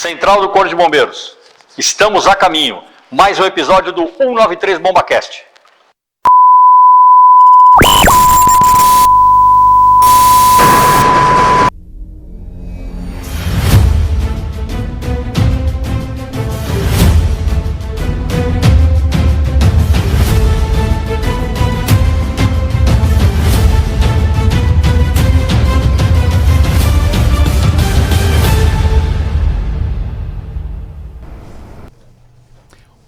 Central do Corpo de Bombeiros. Estamos a caminho. Mais um episódio do 193 BombaCast.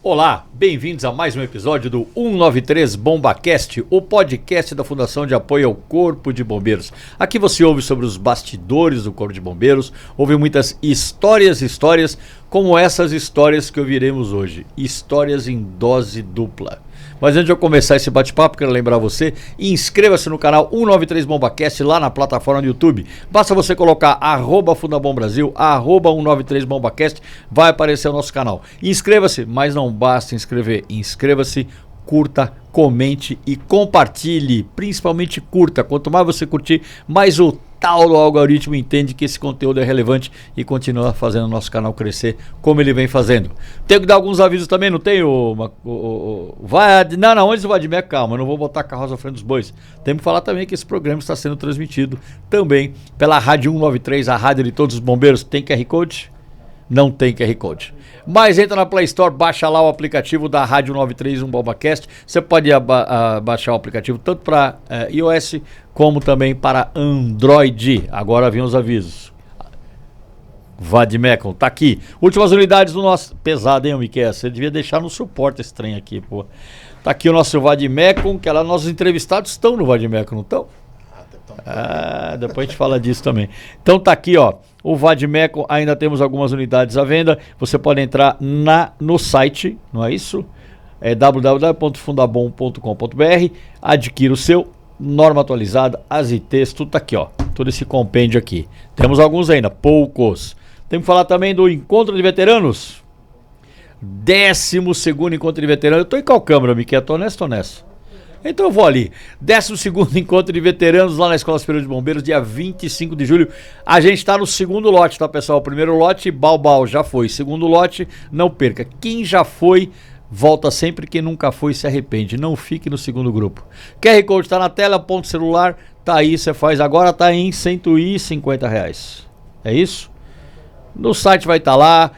Olá, bem-vindos a mais um episódio do 193 BombaCast, o podcast da Fundação de Apoio ao Corpo de Bombeiros. Aqui você ouve sobre os bastidores do Corpo de Bombeiros, ouve muitas histórias, como essas histórias que ouviremos hoje, histórias em dose dupla. Mas antes de eu começar esse bate-papo, quero lembrar você, inscreva-se no canal 193 BombaCast lá na plataforma do YouTube. Basta você colocar @FundaBomBrasil, @193BombaCast, vai aparecer o nosso canal. Inscreva-se, mas não basta inscrever, inscreva-se, curta, comente e compartilhe, principalmente curta. Quanto mais você curtir, mais o tal do algoritmo entende que esse conteúdo é relevante e continua fazendo o nosso canal crescer como ele vem fazendo. Tenho que dar alguns avisos também, não tenho? Não, antes do Vadimeco, calma, eu não vou botar a carroça à frente dos bois. Temos que falar também que esse programa está sendo transmitido também pela Rádio 193, a rádio de todos os bombeiros. Tem QR Code? Não tem QR Code. Mas entra na Play Store, baixa lá o aplicativo da Rádio 93 BombaCast. Você pode baixar o aplicativo tanto para iOS como também para Android. Agora vem os avisos. Vadimecum, tá aqui. Últimas unidades do nosso... Pesado, hein, Miquel? Você devia deixar no suporte esse trem aqui, pô. Tá aqui o nosso Vadimecum, que lá nossos entrevistados estão no Vadimecum, não estão? Depois a gente fala disso também. Então tá aqui, ó, o Vadimecum, ainda temos algumas unidades à venda. Você pode entrar no site, não é isso? É www.fundabom.com.br. Adquira o seu, norma atualizada, as ITs, tudo tá aqui, ó. Todo esse compêndio aqui. Temos alguns ainda, poucos. Temos que falar também do Encontro de Veteranos. 12º Encontro de Veteranos. Eu tô em qual câmera, Miquel? Tô nessa. Então eu vou ali, 12º Encontro de Veteranos lá na Escola Superior de Bombeiros, dia 25 de julho. A gente está no segundo lote, tá, pessoal? O primeiro lote, Balbal, já foi. Segundo lote, não perca. Quem já foi, volta sempre. Quem nunca foi, se arrepende. Não fique no segundo grupo. QR Code está na tela, ponto celular, tá aí, você faz agora, tá em R$150. É isso? No site vai estar lá,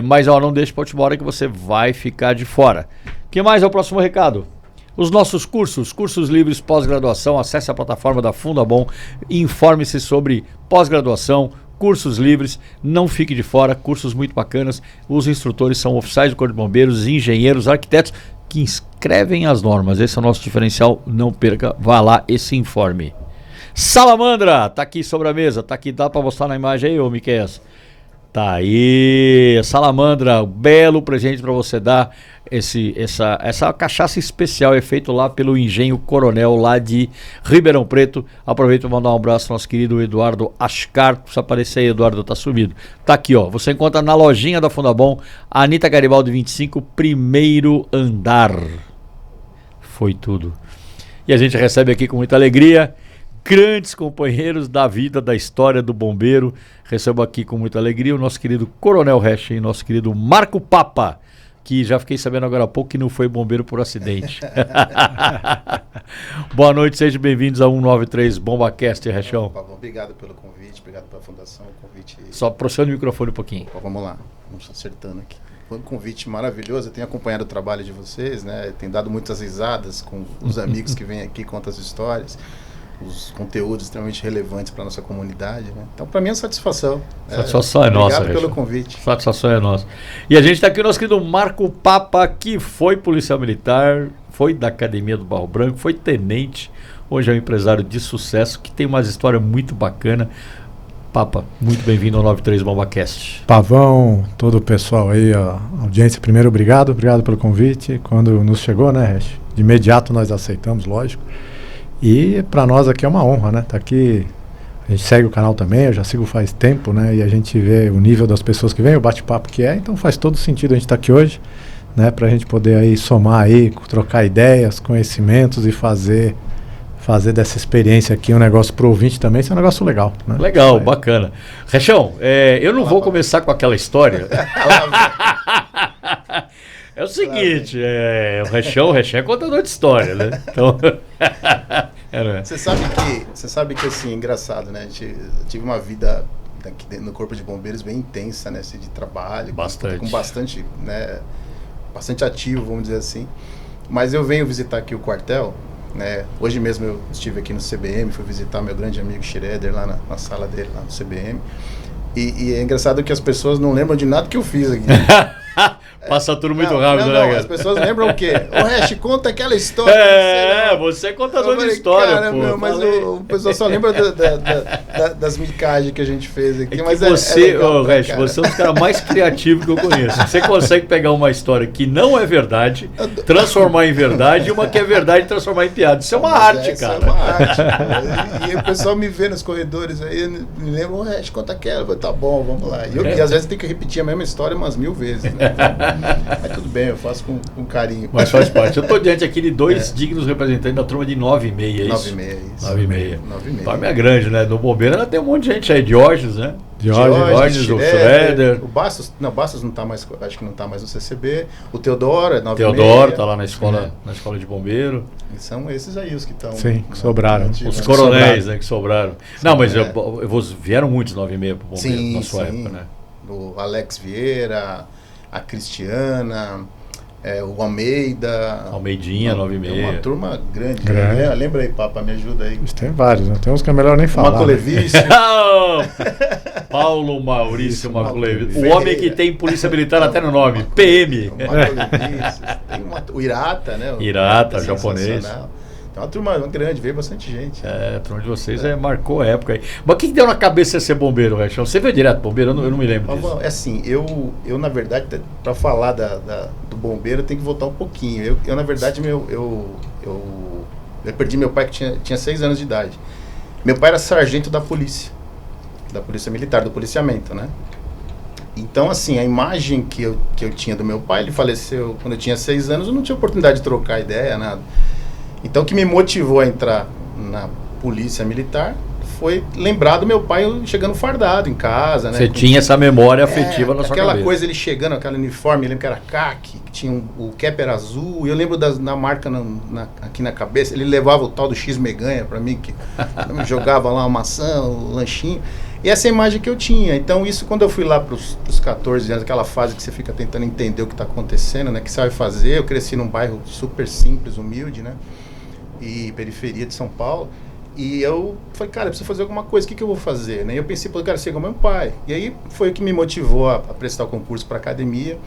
mas ó, não deixe para a última hora que você vai ficar de fora. O que mais é o próximo recado? Os nossos cursos livres pós-graduação, acesse a plataforma da Fundabom, informe-se sobre pós-graduação, cursos livres, não fique de fora, cursos muito bacanas. Os instrutores são oficiais do Corpo de Bombeiros, engenheiros, arquitetos que inscrevem as normas. Esse é o nosso diferencial, não perca, vá lá e se informe. Salamandra, tá aqui sobre a mesa, tá aqui, dá para mostrar na imagem aí, ô Miqueias? Tá aí, Salamandra, belo presente para você dar. Essa cachaça especial é feito lá pelo Engenho Coronel lá de Ribeirão Preto. Aproveito para mandar um abraço ao nosso querido Eduardo Ascar. Precisa aparecer aí, Eduardo, tá sumido. Tá aqui, ó, você encontra na lojinha da Fundabom, Anita Garibaldi 25, primeiro andar. Foi tudo. E a gente recebe aqui com muita alegria grandes companheiros da vida, da história do bombeiro. Recebo aqui com muita alegria o nosso querido Coronel Resch e nosso querido Marco Papa, que já fiquei sabendo agora há pouco que não foi bombeiro por acidente. Boa noite, sejam bem-vindos a 193 BombaCast, Reschão. Obrigado pelo convite, obrigado pela Fundação. Convite... Só aproxima o microfone um pouquinho. Vamos lá, vamos acertando aqui. Foi um convite maravilhoso, eu tenho acompanhado o trabalho de vocês, né? Tenho dado muitas risadas com os amigos que vêm aqui, contam as histórias, os conteúdos extremamente relevantes para a nossa comunidade, né? Então, para mim é satisfação. Satisfação é nossa. Obrigado pelo convite. Satisfação é nossa. E a gente está aqui, o nosso querido Marco Papa, que foi policial militar, foi da Academia do Barro Branco, foi tenente, hoje é um empresário de sucesso, que tem uma história muito bacana. Papa, muito bem-vindo ao 93 BombaCast. Pavão, todo o pessoal aí, a audiência, primeiro, obrigado pelo convite. Quando nos chegou, né, Resch? De imediato nós aceitamos, lógico. E para nós aqui é uma honra, né? Tá aqui, a gente segue o canal também, eu já sigo faz tempo, né? E a gente vê o nível das pessoas que vêm, o bate-papo que é, então faz todo sentido a gente estar aqui hoje, né? Pra gente poder aí somar aí, trocar ideias, conhecimentos e fazer fazer dessa experiência aqui um negócio pro ouvinte também, isso é um negócio legal. Né? Legal, bacana. Rechão, eu não vou começar com aquela história. É o seguinte, o Rechão é contador de história, né? Então, Você sabe que assim, é engraçado, né? Eu tive uma vida aqui dentro no Corpo de Bombeiros bem intensa, né? Assim, de trabalho, Bastante. com bastante, né? Bastante ativo, vamos dizer assim. Mas eu venho visitar aqui o quartel, né? Hoje mesmo eu estive aqui no CBM, fui visitar meu grande amigo Schroeder lá na sala dele, lá no CBM. E é engraçado que as pessoas não lembram de nada que eu fiz aqui. passa tudo muito rápido, né, cara? As pessoas lembram o quê? O Hash, conta aquela história. Você é contador de história, cara, pô. Meu, mas o pessoal só lembra das micagens que a gente fez aqui. É mas que você, legal, Hash, você é um dos caras mais criativos que eu conheço. Você consegue pegar uma história que não é verdade, transformar em verdade, e uma que é verdade transformar em piada. Isso é uma arte, cara. Isso é uma arte. E o pessoal me vê nos corredores aí, me lembra, o Hash, conta aquela. Eu falo, tá bom, vamos lá. E às vezes tem que repetir a mesma história umas 1000 vezes, né? Mas tudo bem, eu faço com carinho. Mas faz parte. Eu estou diante aqui de dois dignos representantes da turma de 9,5, é isso? 9,5, isso. 9,5. Turma é grande, né? No Bombeiro ela tem um monte de gente aí. Diógenes, né? Diógenes, o Schroeder. O Bastos não tá mais, acho que não tá mais no CCB. O Teodoro é 9,5. Teodoro tá lá na escola de bombeiro. E são esses aí os que estão. Sim, que sobraram. Os coronéis, né, que sobraram. Não, mas vieram muitos 9,5 pro bombeiro sim, na sua época, né? O Alex Vieira, a Cristiana, o Almeida. Almeidinha, 9,5. É uma turma grande. Grande. Lembra aí, Papa, me ajuda aí. Tem vários, né? Tem uns que é melhor nem falar. Marco Levício. Paulo Maurício Maculevi. O Ferreira. homem que tem polícia militar até no nome. PM. O Marco Levício. Tem o Irata, né? Irata, é japonês. Tem uma turma grande, veio bastante gente. A turma de vocês marcou a época aí. Mas o que deu na cabeça de ser bombeiro, Rechão? Você veio direto bombeiro? Eu não me lembro disso. É assim, eu na verdade, para falar do bombeiro, eu tenho que voltar um pouquinho. Eu na verdade, eu perdi meu pai que tinha 6 anos de idade. Meu pai era sargento da polícia militar, do policiamento, né? Então, assim, a imagem que eu tinha do meu pai, ele faleceu quando eu tinha 6 anos, eu não tinha oportunidade de trocar ideia, nada. Então, o que me motivou a entrar na polícia militar foi lembrar do meu pai chegando fardado em casa, né? Você tinha essa memória afetiva na sua cabeça. Aquela coisa, ele chegando, aquele uniforme, eu lembro que era caque, que tinha o cap era azul, e eu lembro da marca aqui na cabeça, ele levava o tal do X-Meganha pra mim, que jogava lá uma maçã, um lanchinho, e essa imagem que eu tinha. Então isso, quando eu fui lá pros 14 anos, aquela fase que você fica tentando entender o que tá acontecendo, né? O que você vai fazer, eu cresci num bairro super simples, humilde, né? E periferia de São Paulo. E eu falei, cara, eu preciso fazer alguma coisa, o que eu vou fazer? Né? E eu pensei, cara, ser igual meu pai. E aí foi o que me motivou a prestar o concurso para academia.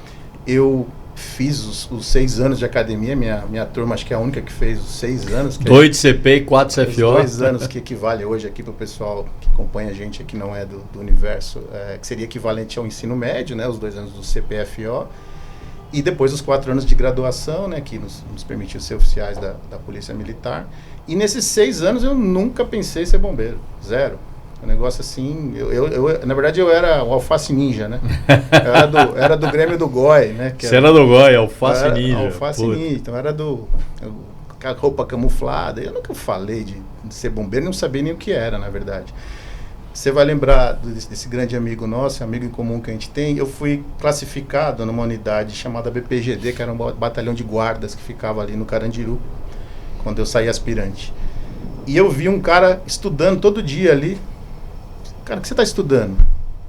Eu fiz os 6 anos de academia, minha turma acho que é a única que fez os 6 anos. 2 de CP e 4 CFO. 2 anos que equivale hoje aqui para o pessoal que acompanha a gente aqui, não é do universo, que seria equivalente ao ensino médio, né? Os 2 anos do CPFO. E depois os 4 anos de graduação, né, que nos permitiu ser oficiais da Polícia Militar. E nesses 6 anos eu nunca pensei em ser bombeiro, zero. Um negócio assim, na verdade eu era o alface ninja, né? Eu era do Grêmio do Goi, né? Você era do Goi, alface ninja. Alface ninja, então era com a roupa camuflada. Eu nunca falei de ser bombeiro, não sabia nem o que era, na verdade. Você vai lembrar desse grande amigo nosso, amigo em comum que a gente tem. Eu fui classificado numa unidade chamada BPGD, que era um batalhão de guardas que ficava ali no Carandiru, quando eu saí aspirante. E eu vi um cara estudando todo dia ali. Cara, o que você está estudando?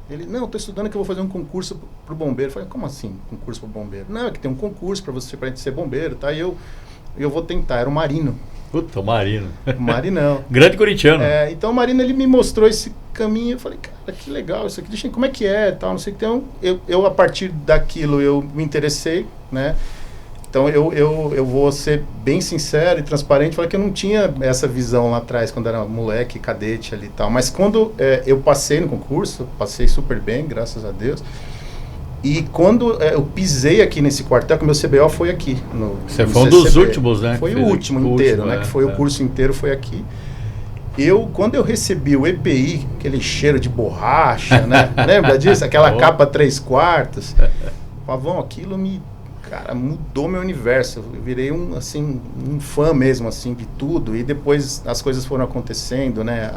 Ele, não, estou estudando que eu vou fazer um concurso para o bombeiro. Eu falei, como assim, concurso para o bombeiro? Não, é que tem um concurso para gente ser bombeiro, tá? E eu vou tentar, era o Marino. Puta, o Marino. O Marinão. Grande corintiano. Então o Marino, ele me mostrou esse caminho, eu falei, cara, que legal isso aqui, deixa eu ver como é que é, tal, não sei o que. Então, eu a partir daquilo, eu me interessei, né? Então, eu vou ser bem sincero e transparente, falar que eu não tinha essa visão lá atrás, quando era moleque, cadete ali e tal. Mas quando eu passei no concurso, passei super bem, graças a Deus. E quando eu pisei aqui nesse quartel, que o meu CBO foi aqui. Você foi um dos últimos, né? Foi o último inteiro, né? Que foi o curso inteiro, foi aqui. Quando eu recebi o EPI, aquele cheiro de borracha, né? Lembra disso? Aquela capa 3/4. Pavão, aquilo me... cara, mudou meu universo. Eu virei um fã mesmo, assim, de tudo. E depois as coisas foram acontecendo, né?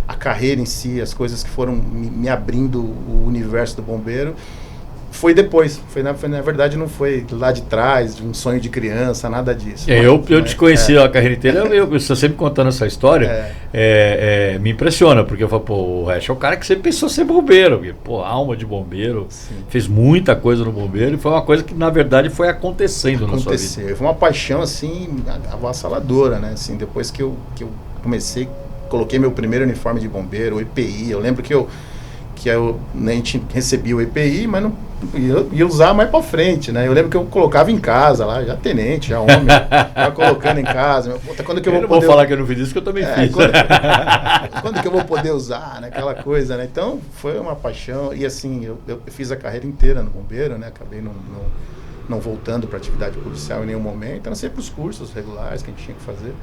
A carreira em si, as coisas que foram me abrindo o universo do bombeiro. Foi depois. Na verdade, não foi lá de trás, de um sonho de criança, nada disso. Eu te conheci a carreira inteira, eu sempre contando essa história, me impressiona, porque eu falo, pô, o Hash é o cara que sempre pensou ser bombeiro, porque, pô, alma de bombeiro, Sim. fez muita coisa no bombeiro, e foi uma coisa que, na verdade, foi acontecendo na sua vida. Foi uma paixão, assim, avassaladora, né? Assim, depois que eu comecei, coloquei meu primeiro uniforme de bombeiro, o EPI, eu lembro que a gente recebia o EPI, mas não ia usar mais pra frente, né? Eu lembro que eu colocava em casa lá, já tenente, já homem, já colocando em casa. Quando que eu vou falar que eu não fiz isso, que eu também fiz. Quando que eu vou poder usar, né? Aquela coisa, né? Então, foi uma paixão. E assim, eu fiz a carreira inteira no bombeiro, né? Acabei não voltando para atividade policial em nenhum momento. Eram sempre os cursos regulares que a gente tinha que fazer.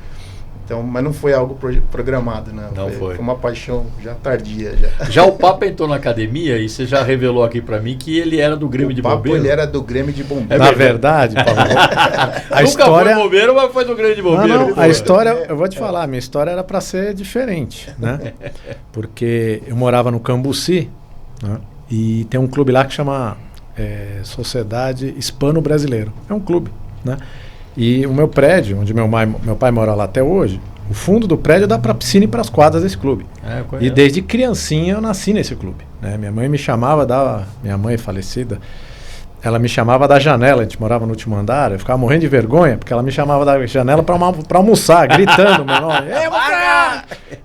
Então, mas não foi algo programado, né? Foi uma paixão já tardia. Já o Papa entrou na academia e você já revelou aqui pra mim que ele era do Grêmio de Bombeiro. Ele era do Grêmio de Bombeiro. Na verdade, Paulo, a história... foi bombeiro, mas foi do Grêmio de Bombeiro. Não, a história, eu vou te falar, a minha história era pra ser diferente, né? Porque eu morava no Cambuci, né? E tem um clube lá que chama Sociedade Hispano-Brasileiro. É um clube, né? E o meu prédio, onde meu pai mora lá até hoje, o fundo do prédio dá para a piscina e para as quadras desse clube. E desde criancinha eu nasci nesse clube, né? Minha mãe me chamava minha mãe falecida, ela me chamava da janela, a gente morava no último andar, eu ficava morrendo de vergonha, porque ela me chamava da janela para almoçar, gritando meu nome.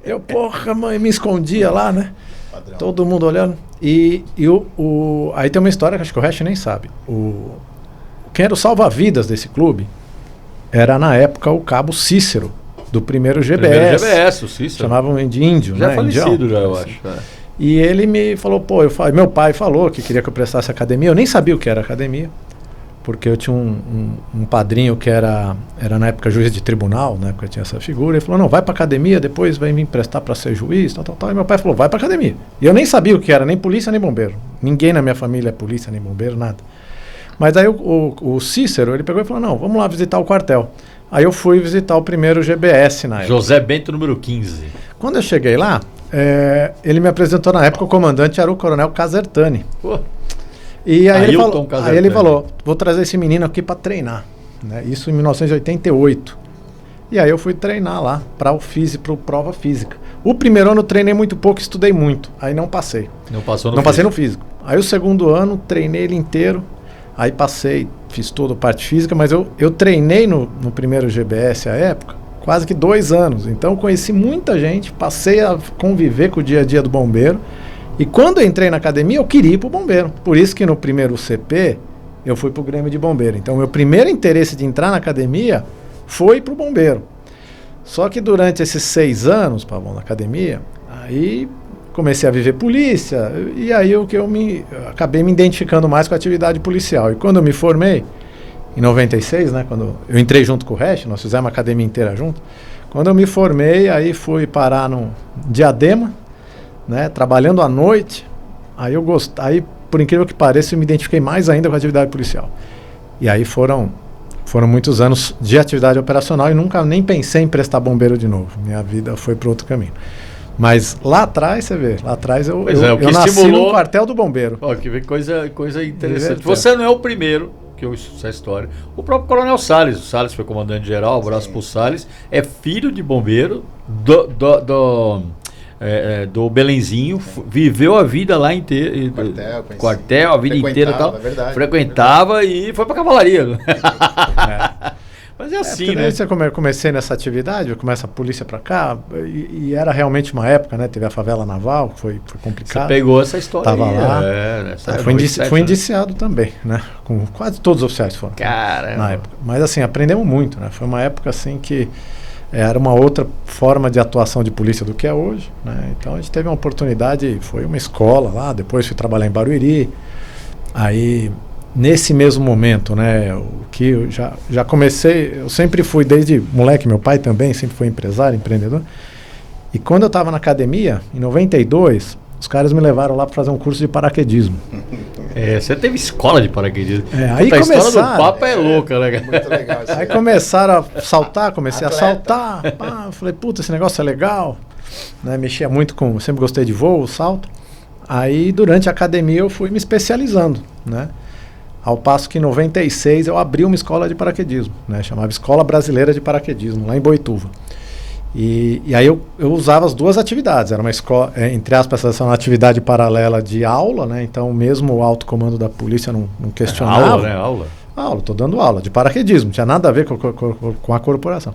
Eu, porra, mãe, me escondia lá, né? Padrão. Todo mundo olhando. E aí tem uma história que acho que o resto nem sabe. Quem era o salva-vidas desse clube era, na época, o cabo Cícero, do primeiro GBS. Primeiro GBS, o Cícero. Chamavam de índio, já né? É falecido, Indião. já, eu acho. E ele me falou, meu pai falou que queria que eu prestasse academia. Eu nem sabia o que era academia, porque eu tinha um padrinho que era na época juiz de tribunal, na época tinha essa figura. Ele falou, não, vai pra academia, depois vai me emprestar para ser juiz, tal. E meu pai falou, vai pra academia. E eu nem sabia o que era, nem polícia, nem bombeiro. Ninguém na minha família é polícia, nem bombeiro, nada. Mas aí o Cícero, ele pegou e falou, não, vamos lá visitar o quartel. Aí eu fui visitar o primeiro GBS na época. José Bento, número 15. Quando eu cheguei lá, ele me apresentou na época, o comandante era o coronel Casertani. Pô. E aí ele falou, vou trazer esse menino aqui para treinar, né? Isso em 1988. E aí eu fui treinar lá para prova física. O primeiro ano eu treinei muito pouco, estudei muito. Aí não passei. Não passei no físico. Aí o segundo ano, treinei ele inteiro. Aí passei, fiz toda a parte física, mas eu treinei no primeiro GBS à época, quase que 2 anos. Então conheci muita gente, passei a conviver com o dia a dia do bombeiro. E quando eu entrei na academia, eu queria ir pro bombeiro. Por isso que no primeiro CP, eu fui pro Grêmio de Bombeiro. Então meu primeiro interesse de entrar na academia foi pro bombeiro. Só que durante esses 6 anos, Pavão, na academia, aí comecei a viver polícia, e aí eu acabei me identificando mais com a atividade policial. E quando eu me formei, em 96, né, quando eu entrei junto com o Hash, nós fizemos a academia inteira junto. Quando eu me formei, aí fui parar no Diadema, né, trabalhando à noite. Aí por incrível que pareça, eu me identifiquei mais ainda com a atividade policial. E aí foram muitos anos de atividade operacional e nunca nem pensei em prestar bombeiro de novo. Minha vida foi para outro caminho. Mas lá atrás, você vê, eu nasci no quartel do bombeiro. Ó, que coisa interessante. Você não é o primeiro que eu ouço essa história. O próprio Coronel Salles, o Salles foi comandante-geral, abraço pro Salles, é filho de bombeiro do Belenzinho, viveu a vida lá inteira, quartel, a vida inteira e tal, frequentava e foi pra cavalaria. Mas é assim, né? Eu comecei nessa atividade, começa a polícia pra cá, e era realmente uma época, né? Teve a favela naval, foi complicado. Você pegou essa história. Tava lá. Fui né? indiciado também, né? Com quase todos os oficiais foram. Caramba. Na época. Mas assim, aprendemos muito, né? Foi uma época assim que era uma outra forma de atuação de polícia do que é hoje, né? Então a gente teve uma oportunidade, foi uma escola lá, depois fui trabalhar em Barueri. Aí, nesse mesmo momento, né, o que eu já comecei, eu sempre fui desde moleque, meu pai também sempre foi empresário, empreendedor. E quando eu estava na academia, em 92, os caras me levaram lá para fazer um curso de paraquedismo. Você teve escola de paraquedismo. Aí Puta, a história do começaram- Papa é louca, né? Muito legal isso Aí começaram a saltar, comecei Atleta. a saltar. Pá, eu falei, puta, esse negócio é legal. Né, mexia muito com. Sempre gostei de voo, salto. Aí durante a academia eu fui me especializando, né? Ao passo que em 96 eu abri uma escola de paraquedismo, né? Chamava Escola Brasileira de Paraquedismo, lá em Boituva. E aí eu usava as duas atividades. Era uma escola, entre aspas, essa é uma atividade paralela de aula, né? Então mesmo o alto comando da polícia não questionava. Aula, né? Aula. Estou dando aula de paraquedismo, não tinha nada a ver com a corporação.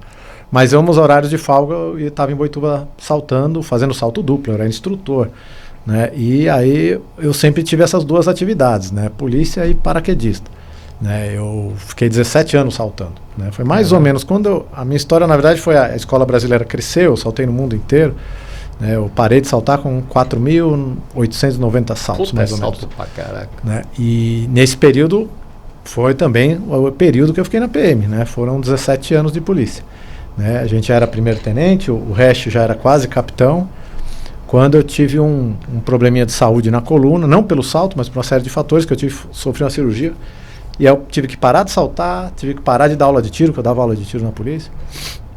Mas eu, nos horários de folga, eu estava em Boituva saltando, fazendo salto duplo, eu era instrutor. Né? E aí eu sempre tive essas duas atividades, né? Polícia e paraquedista. Né? Eu fiquei 17 anos saltando. Né? Foi mais ou menos quando a minha história, na verdade, foi a escola brasileira cresceu, eu saltei no mundo inteiro. Né? Eu parei de saltar com 4.890 saltos, mais ou menos. Salto pra caraca. Né? E nesse período foi também o período que eu fiquei na PM, né? Foram 17 anos de polícia. Né? A gente era primeiro-tenente, o resto já era quase capitão. Quando eu tive um probleminha de saúde na coluna, não pelo salto, mas por uma série de fatores que eu sofri uma cirurgia. E aí eu tive que parar de saltar, tive que parar de dar aula de tiro, que eu dava aula de tiro na polícia.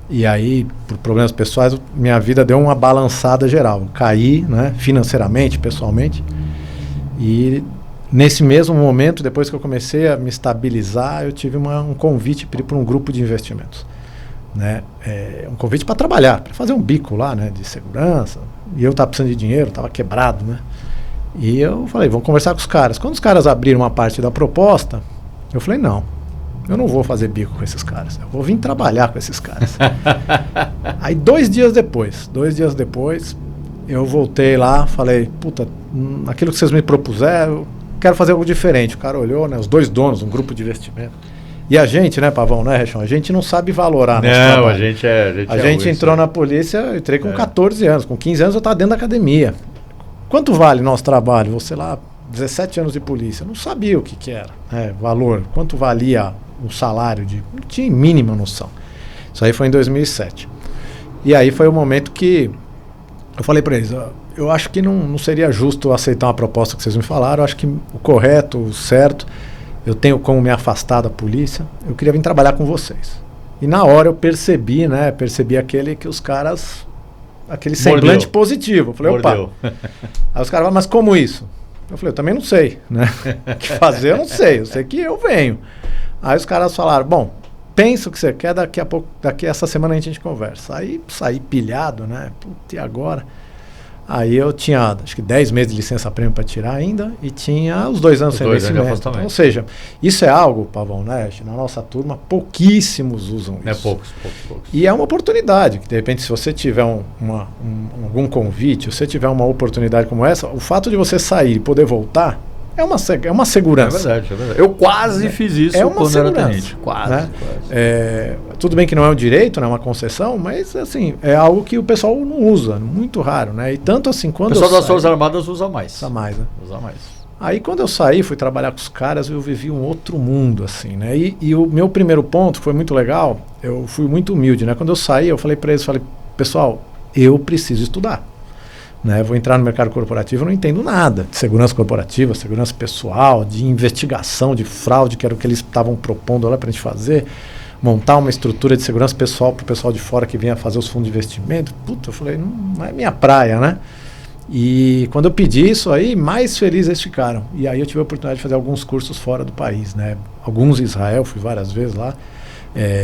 E aí, por problemas pessoais, minha vida deu uma balançada geral. Eu caí, né, financeiramente, pessoalmente. E nesse mesmo momento, depois que eu comecei a me estabilizar, eu tive um convite para um grupo de investimentos. Né? Um convite para trabalhar, para fazer um bico lá, né, de segurança. E eu estava precisando de dinheiro, estava quebrado, né? E eu falei, vamos conversar com os caras. Quando os caras abriram uma parte da proposta, eu falei, não, eu não vou fazer bico com esses caras, eu vou vir trabalhar com esses caras. Aí 2 dias depois, eu voltei lá, falei, puta, aquilo que vocês me propuseram, eu quero fazer algo diferente. O cara olhou, né, os 2 donos, um grupo de investimento. E a gente, né, Pavão, né, Rechão? A gente não sabe valorar nosso trabalho. A gente entrou na polícia, eu entrei com 14 anos. Com 15 anos eu estava dentro da academia. Quanto vale nosso trabalho? Você lá, 17 anos de polícia. Eu não sabia o que era, né, valor. Quanto valia o salário? Não tinha mínima noção. Isso aí foi em 2007. E aí foi o momento que eu falei para eles, eu acho que não seria justo aceitar uma proposta que vocês me falaram. Eu acho que o correto, o certo... Eu tenho como me afastar da polícia. Eu queria vir trabalhar com vocês. E na hora eu percebi, né? Percebi aquele semblante positivo. Eu falei, opa. Aí os caras falaram, mas como isso? Eu falei, eu também não sei, né? O que fazer eu não sei. Eu sei que eu venho. Aí os caras falaram, bom, pensa o que você quer, daqui essa semana a gente conversa. Aí saí pilhado, né? Putz, e agora? Aí eu tinha, acho que 10 meses de licença-prêmio para tirar ainda e tinha os 2 anos sem vencimento. Então, ou seja, isso é algo, Pavão, né? Na nossa turma, pouquíssimos usam isso. Poucos. E é uma oportunidade, que de repente se você tiver algum convite, se você tiver uma oportunidade como essa, o fato de você sair e poder voltar é uma segurança. É verdade. Eu quase fiz isso quando era tenente. Quase. Tudo bem que não é um direito, não é uma concessão, mas assim, é algo que o pessoal não usa, muito raro, né? E tanto assim, quando o pessoal das Forças Armadas usa mais. Usa mais, né? Usa mais. Aí quando eu saí, fui trabalhar com os caras, eu vivi um outro mundo, assim, né? E o meu primeiro ponto foi muito legal, eu fui muito humilde, né? Quando eu saí, eu falei para eles, pessoal, eu preciso estudar. Né, vou entrar no mercado corporativo, eu não entendo nada de segurança corporativa, segurança pessoal, de investigação, de fraude, que era o que eles estavam propondo lá para a gente fazer, montar uma estrutura de segurança pessoal para o pessoal de fora que vinha fazer os fundos de investimento. Puta, eu falei, não é minha praia, né? E quando eu pedi isso aí, mais felizes eles ficaram. E aí eu tive a oportunidade de fazer alguns cursos fora do país, né? Alguns em Israel, fui várias vezes lá.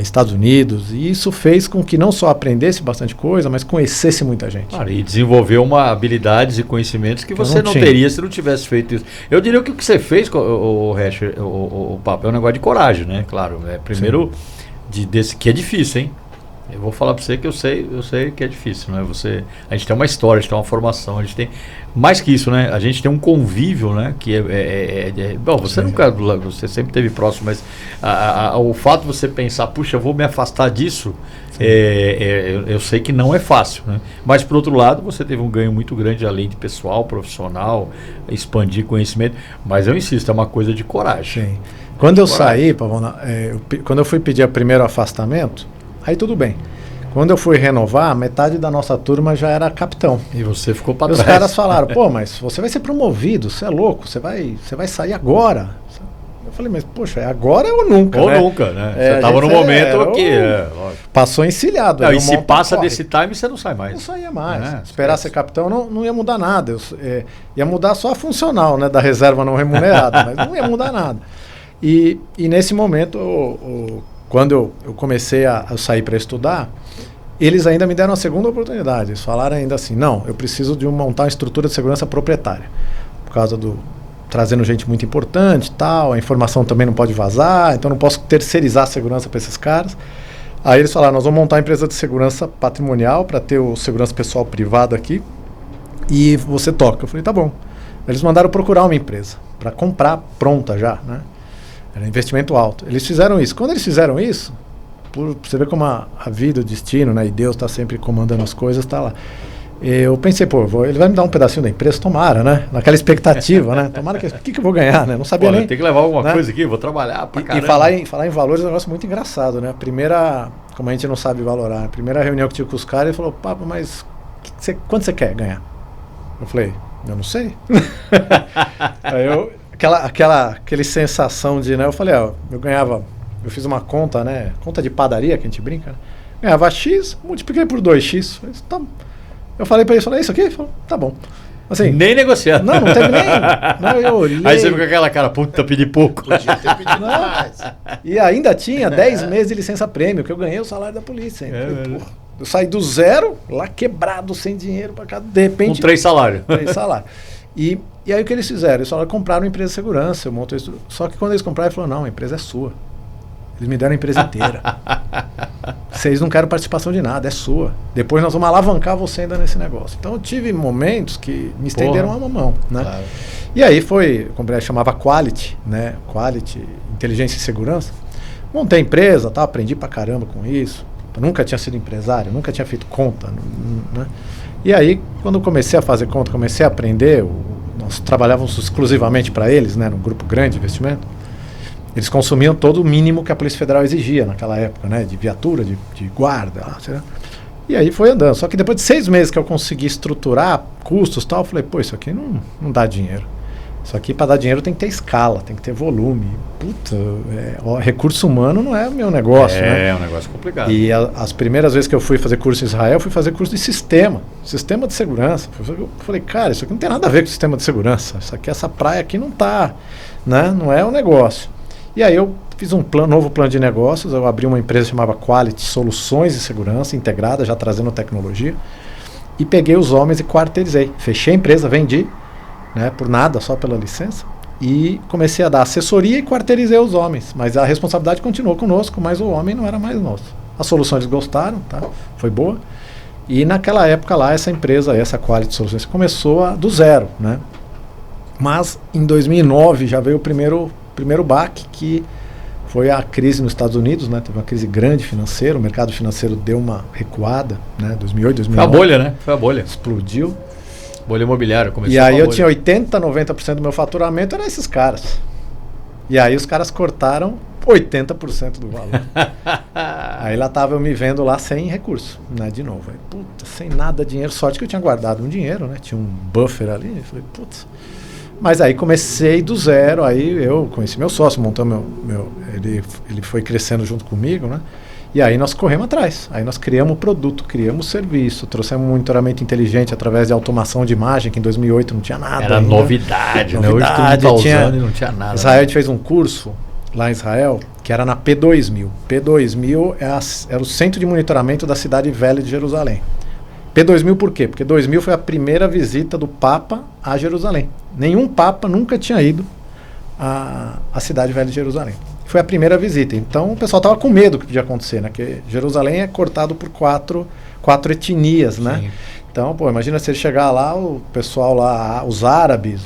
Estados Unidos, e isso fez com que não só aprendesse bastante coisa, mas conhecesse muita gente. E desenvolveu habilidades e conhecimentos que você não teria se não tivesse feito isso. Eu diria que o que você fez, o Papo, é um negócio de coragem, né? Claro, primeiro, desse que é difícil, hein? Eu vou falar para você que eu sei que é difícil, né? A gente tem uma história, a gente tem uma formação, a gente tem mais que isso, né? A gente tem um convívio, né? Que bom, você você sempre esteve próximo, mas o fato de você pensar, puxa, eu vou me afastar disso, eu sei que não é fácil, né? Mas por outro lado, você teve um ganho muito grande além de pessoal, profissional, expandir conhecimento, mas eu insisto, é uma coisa de coragem. Sim. Quando eu saí, Pavão, quando eu fui pedir o primeiro afastamento, aí tudo bem. Quando eu fui renovar, metade da nossa turma já era capitão. E você ficou E para os trás. caras falaram, pô, mas você vai ser promovido, você é louco, você vai sair agora. Eu falei, mas poxa, é agora ou nunca, Ou né? nunca, né? É, Você tava a no gente momento que... lógico. Passou encilhado. Não, aí e o se monta passa corre. desse time, você não sai mais. Não saía mais. É, Esperar esquece. ser capitão não ia mudar nada. Ia mudar só a funcional, né, da reserva não remunerada, mas não ia mudar nada. E nesse momento, quando eu comecei a sair para estudar, eles ainda me deram a segunda oportunidade. Eles falaram ainda assim, não, eu preciso de montar uma estrutura de segurança proprietária. Por causa trazendo gente muito importante, tal, a informação também não pode vazar, então não posso terceirizar a segurança para esses caras. Aí eles falaram, nós vamos montar uma empresa de segurança patrimonial para ter o segurança pessoal privado aqui e você toca. Eu falei, tá bom. Eles mandaram procurar uma empresa para comprar pronta já, né? Era investimento alto. Eles fizeram isso. Quando eles fizeram isso, você vê como a vida, o destino, né? E Deus está sempre comandando as coisas, está lá. Eu pensei, pô, ele vai me dar um pedacinho da empresa, tomara, né? Naquela expectativa, né? Tomara que eu vou ganhar, né? Não sabia nem. Tem que levar alguma né? coisa aqui, vou trabalhar pra E caramba. falar em valores é um negócio muito engraçado, né? A primeira, como a gente não sabe valorar, a primeira reunião que tive com os caras, ele falou, papo, mas quanto você quer ganhar? Eu falei, eu não sei. Aí aquele sensação de, né? Eu falei, eu fiz uma conta, né? Conta de padaria que a gente brinca, né? Ganhava X, multipliquei por 2X. Eu falei pra ele, isso aqui? Ele falou, tá bom. Assim, Nem negociando. não teve nem. Não, eu olhei. Aí você fica com aquela cara, puta, pedi pouco. Podia ter pedido mais. E ainda tinha 10 meses de licença prêmio, que eu ganhei o salário da polícia. Hein? Falei, velho. porra, eu saí do zero, lá quebrado, sem dinheiro pra cá, de repente. Com 3 salários. 3 salários. E aí o que eles fizeram? Eles falaram, compraram uma empresa de segurança. Eu montei isso. Só que quando eles compraram, ele falou, não, a empresa é sua. Eles me deram a empresa inteira. Vocês não querem participação de nada, é sua. Depois nós vamos alavancar você ainda nesse negócio. Então eu tive momentos que me estenderam a mão, né? Claro. E aí foi, como ele chamava Quality, né? Quality, inteligência e segurança. Montei a empresa, tá? Aprendi pra caramba com isso. Eu nunca tinha sido empresário, nunca tinha feito conta, né? E aí, quando eu comecei a fazer conta, comecei a aprender, nós trabalhávamos exclusivamente para eles, né? Num grupo grande de investimento. Eles consumiam todo o mínimo que a Polícia Federal exigia naquela época, né? De viatura, de guarda, sei lá. E aí foi andando. Só que depois de 6 meses que eu consegui estruturar custos e tal, eu falei, pô, isso aqui não dá dinheiro. Isso aqui, para dar dinheiro, tem que ter escala, tem que ter volume. Puta, recurso humano não é o meu negócio, né? É um negócio complicado. E as primeiras vezes que eu fui fazer curso em Israel, eu fui fazer curso de sistema de segurança. Eu falei, cara, isso aqui não tem nada a ver com sistema de segurança. Isso aqui, essa praia aqui não tá, né? Não é o negócio. E aí eu fiz um novo plano de negócios, eu abri uma empresa que chamava Quality Soluções de Segurança Integrada, já trazendo tecnologia, e peguei os homens e quarteirizei. Fechei a empresa, vendi, né, por nada, só pela licença, e comecei a dar assessoria e quarteirizei os homens. Mas a responsabilidade continuou conosco, mas o homem não era mais nosso. As soluções eles gostaram, tá? Foi boa. E naquela época lá, essa empresa, essa Quality Soluções, começou do zero, né? Mas em 2009 já veio o primeiro baque, que foi a crise nos Estados Unidos, né? Teve uma crise grande financeira, o mercado financeiro deu uma recuada, né? 2008, 2009. Foi a bolha, né? Foi a bolha. Explodiu. Bolha imobiliária. Começou E aí com a eu bolha. tinha 80, 90% do meu faturamento eram esses caras. E aí os caras cortaram 80% do valor. Aí lá tava eu me vendo lá sem recurso, né? De novo. Aí, puta, sem nada de dinheiro. Sorte que eu tinha guardado um dinheiro, né? Tinha um buffer ali. Eu falei, putz. Mas aí comecei do zero, aí eu conheci meu sócio, montamos ele foi crescendo junto comigo, né? E aí nós corremos atrás, aí nós criamos o produto, criamos o serviço, trouxemos um monitoramento inteligente através de automação de imagem, que em 2008 não tinha nada. Era ainda. novidade, né? Hoje todo mundo tá usando e não tinha nada. Israel, a gente fez um curso lá em Israel, que era na P2000. P2000 era o centro de monitoramento da cidade velha de Jerusalém. P2000 por quê? Porque 2000 foi a primeira visita do Papa a Jerusalém. Nenhum Papa nunca tinha ido à cidade velha de Jerusalém. Foi a primeira visita. Então o pessoal estava com medo do que podia acontecer, né? Porque Jerusalém é cortado por quatro etnias, né? Sim. Então, pô, imagina se ele chegar lá, o pessoal lá, os árabes,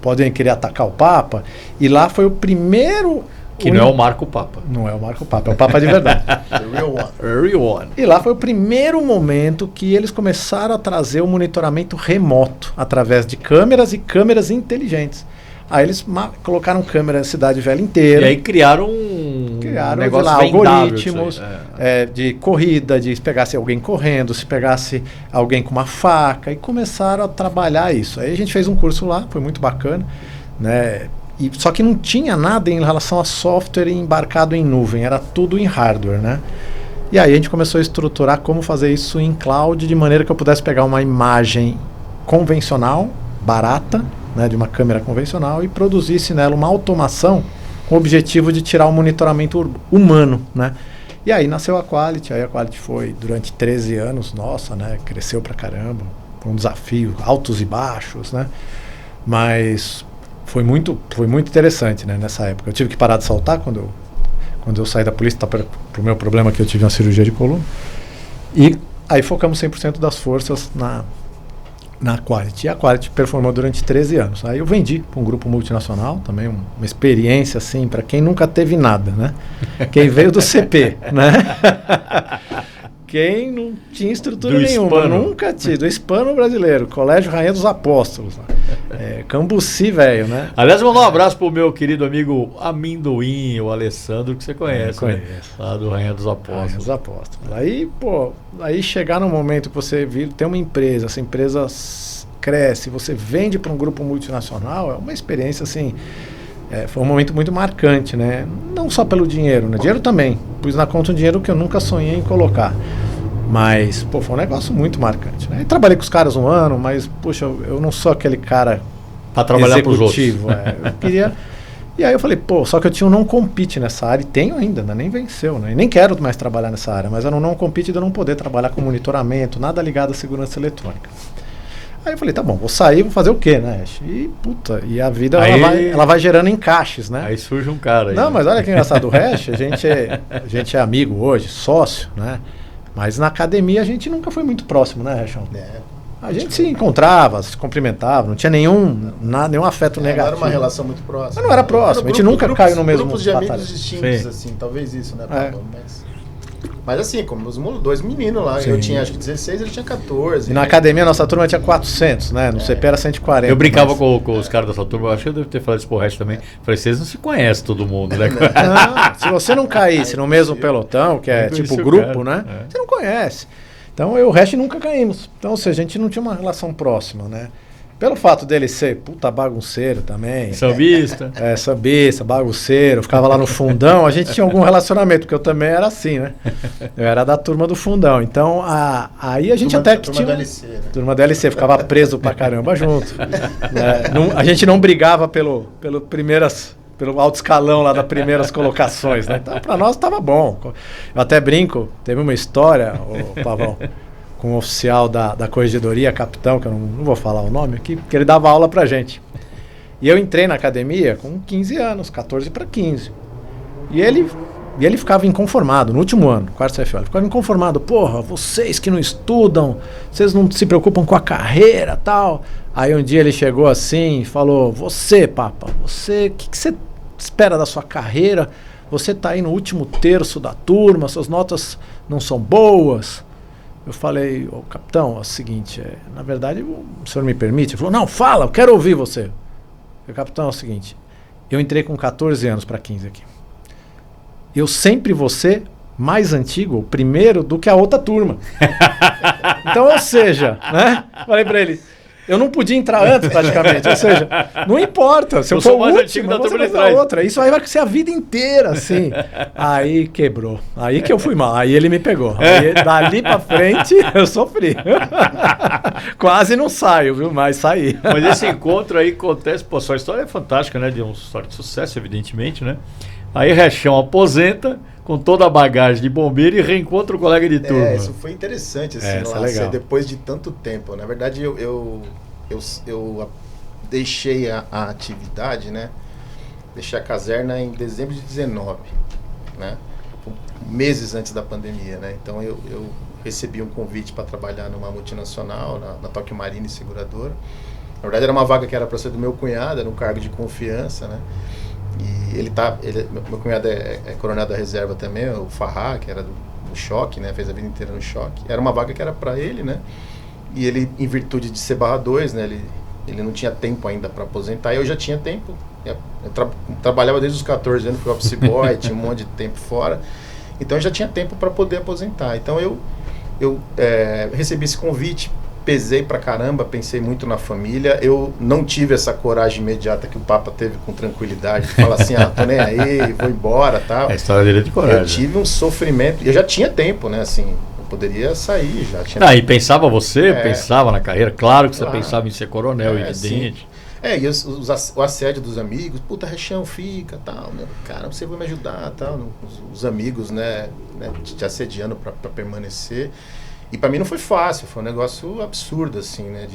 podem querer atacar o Papa. E lá foi o primeiro... Que não é o Marco Papa. Não é o Marco Papa, é o Papa de verdade. The real one. Real one. E lá foi o primeiro momento que eles começaram a trazer o monitoramento remoto, através de câmeras e câmeras inteligentes. Aí eles colocaram câmera na cidade velha inteira. E aí criaram um um criaram negócio lá, vendável algoritmos disso aí. de corrida, de se pegasse alguém correndo, se pegasse alguém com uma faca, e começaram a trabalhar isso. Aí a gente fez um curso lá, foi muito bacana, né? Só que não tinha nada em relação a software embarcado em nuvem, era tudo em hardware, né? E aí a gente começou a estruturar como fazer isso em cloud, de maneira que eu pudesse pegar uma imagem convencional, barata, né, de uma câmera convencional, e produzisse nela uma automação com o objetivo de tirar o monitoramento humano, né? E aí nasceu a Quality. Aí a Quality foi durante 13 anos, nossa, né? Cresceu pra caramba, foi um desafio, altos e baixos, né? Mas foi muito interessante, né, nessa época. Eu tive que parar de saltar quando eu saí da polícia, pro meu problema que eu tive uma cirurgia de coluna. E aí focamos 100% das forças na Quality. E a Quality performou durante 13 anos. Aí eu vendi para um grupo multinacional, também uma experiência assim, para quem nunca teve nada, né? Quem veio do CP, né? Quem não tinha estrutura nenhuma, nunca tinha. Do hispano brasileiro, Colégio Rainha dos Apóstolos. Cambuci, velho, né? Aliás, vou mandar um abraço pro meu querido amigo Amendoim, o Alessandro, que você conhece, né? Lá do Rainha dos Apóstolos. Rainha dos Apóstolos. Aí, pô, chegar no momento que você tem uma empresa, essa empresa cresce, você vende para um grupo multinacional, é uma experiência assim. Foi um momento muito marcante, né? Não só pelo dinheiro, né? Dinheiro também. Pus na conta um dinheiro que eu nunca sonhei em colocar. Mas, pô, foi um negócio muito marcante, né? E trabalhei com os caras um ano, mas, puxa, eu não sou aquele cara para trabalhar para os outros. Eu queria... E aí eu falei, pô, só que eu tinha um não-compete nessa área, e tenho ainda, né? Nem venceu, né? E nem quero mais trabalhar nessa área, mas era um não-compete de eu não poder trabalhar com monitoramento, nada ligado à segurança eletrônica. Aí eu falei, tá bom, vou sair, vou fazer o quê, né? E, puta, e a vida ela vai gerando encaixes, né? Aí surge um cara aí. Não, mas olha que engraçado, o Hash, a gente é amigo hoje, sócio, né? Mas na academia a gente nunca foi muito próximo, né, Hashão? A gente se encontrava, se cumprimentava, não tinha nenhum afeto negativo. Não era uma relação muito próxima. Mas não era próximo, a gente nunca caiu no mesmo grupos de batalha. amigos distintos, Sim. assim, talvez isso, né, Pablo? Mas assim, como os dois meninos lá, Sim. eu tinha acho que 16, ele tinha 14. E na academia nossa turma tinha 400, né? No CP era 140. Eu brincava com os caras dessa turma, eu acho que eu devo ter falado isso pro resto também. Falei, vocês não se conhecem todo mundo, né? Não, se você não caísse no mesmo pelotão, que é tipo grupo, né? Você não conhece. Então eu e o resto nunca caímos. Então, ou seja, a gente não tinha uma relação próxima, né? Pelo fato dele ser puta bagunceiro também. Sambista. Sambista, bagunceiro, ficava lá no fundão, a gente tinha algum relacionamento, porque eu também era assim, né? Eu era da turma do fundão. Então, aí a gente até que tinha... DLC, né? Turma DLC, ficava preso pra caramba junto. A gente não brigava pelo alto escalão lá das primeiras colocações, né? Então, pra nós tava bom. Eu até brinco, teve uma história, o Pavão, com um oficial da corregedoria, capitão, que eu não vou falar o nome aqui, porque ele dava aula pra gente. E eu entrei na academia com 15 anos, 14 para 15. E ele ficava inconformado, no último ano, quarto CFO, ele ficava inconformado. Porra, vocês que não estudam, vocês não se preocupam com a carreira e tal. Aí um dia ele chegou assim e falou, você, Papa, o que você espera da sua carreira? Você tá aí no último terço da turma, suas notas não são boas. Eu falei, capitão, é o seguinte, na verdade, o senhor me permite? Ele falou, não, fala, eu quero ouvir você. Eu falei, capitão, é o seguinte, eu entrei com 14 anos para 15 aqui. Eu sempre vou ser mais antigo, primeiro, do que a outra turma. Então, ou seja, né? Falei para ele, eu não podia entrar antes, praticamente. Ou seja, não importa. Se eu for o último, você vai pra outra. Isso aí vai ser a vida inteira, assim. Aí quebrou. Aí que eu fui mal. Aí ele me pegou. Aí, dali pra frente, eu sofri. Quase não saio, viu? Mas saí. Mas esse encontro aí acontece... Pô, sua história é fantástica, né? De uma história de sucesso, evidentemente, né? Aí Rechão aposenta com toda a bagagem de bombeiro e reencontra o colega de turma. Isso foi interessante, assim, lá, legal. Depois de tanto tempo. Na verdade, eu deixei a atividade, né? Deixei a caserna em dezembro de 19, né? Meses antes da pandemia, né? Então eu recebi um convite para trabalhar numa multinacional, na Tóquio Marine Seguradora. Na verdade era uma vaga que era para ser do meu cunhado, era um cargo de confiança, né? E meu cunhado é coronel da reserva também, o Farrá, que era do choque, né? Fez a vida inteira no choque. Era uma vaga que era para ele, né? E ele, em virtude de ser /2, né? Ele ele não tinha tempo ainda para aposentar, eu já tinha tempo. Eu trabalhava desde os 14 anos, fui office boy, tinha um monte de tempo fora, então eu já tinha tempo para poder aposentar. Então eu recebi esse convite, pesei pra caramba, pensei muito na família. Eu não tive essa coragem imediata que o Papa teve com tranquilidade, de falar assim, tô nem aí, vou embora, tal. É a história dele de coragem. Eu tive um sofrimento, eu já tinha tempo, né, assim, eu poderia sair, já tinha E pensava pensava na carreira, claro que você pensava em ser coronel, evidente. E o assédio dos amigos, puta, Rechão, fica, tal, né? Cara, você vai me ajudar, tal, os amigos, né, te assediando para permanecer. E para mim não foi fácil, foi um negócio absurdo, assim, né?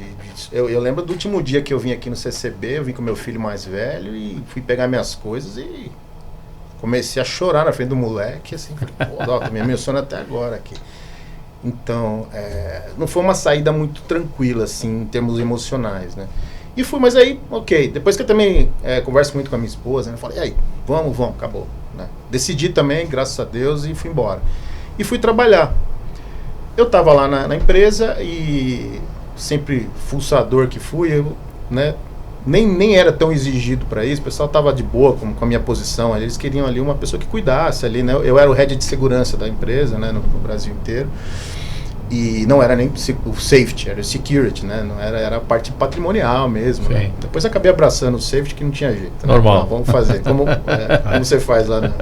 Eu lembro do último dia que eu vim aqui no CCB, eu vim com meu filho mais velho e fui pegar minhas coisas e comecei a chorar na frente do moleque, assim, tô me emocionando até agora aqui. Então, não foi uma saída muito tranquila, assim, em termos emocionais, né? E fui, mas aí, ok, depois que eu também converso muito com a minha esposa, né, eu falei, e aí, vamos, acabou, né? Decidi também, graças a Deus, e fui embora. E fui trabalhar. Eu estava lá na empresa e sempre fuçador que fui, eu, né, nem era tão exigido para isso, o pessoal estava de boa com a minha posição, eles queriam ali uma pessoa que cuidasse ali, né? Eu era o head de segurança da empresa, né, no Brasil inteiro. E não era nem o safety, era o security, né? Não era a parte patrimonial mesmo, né? Depois acabei abraçando o safety, que não tinha jeito, né? Normal. Vamos fazer, como você faz lá, né?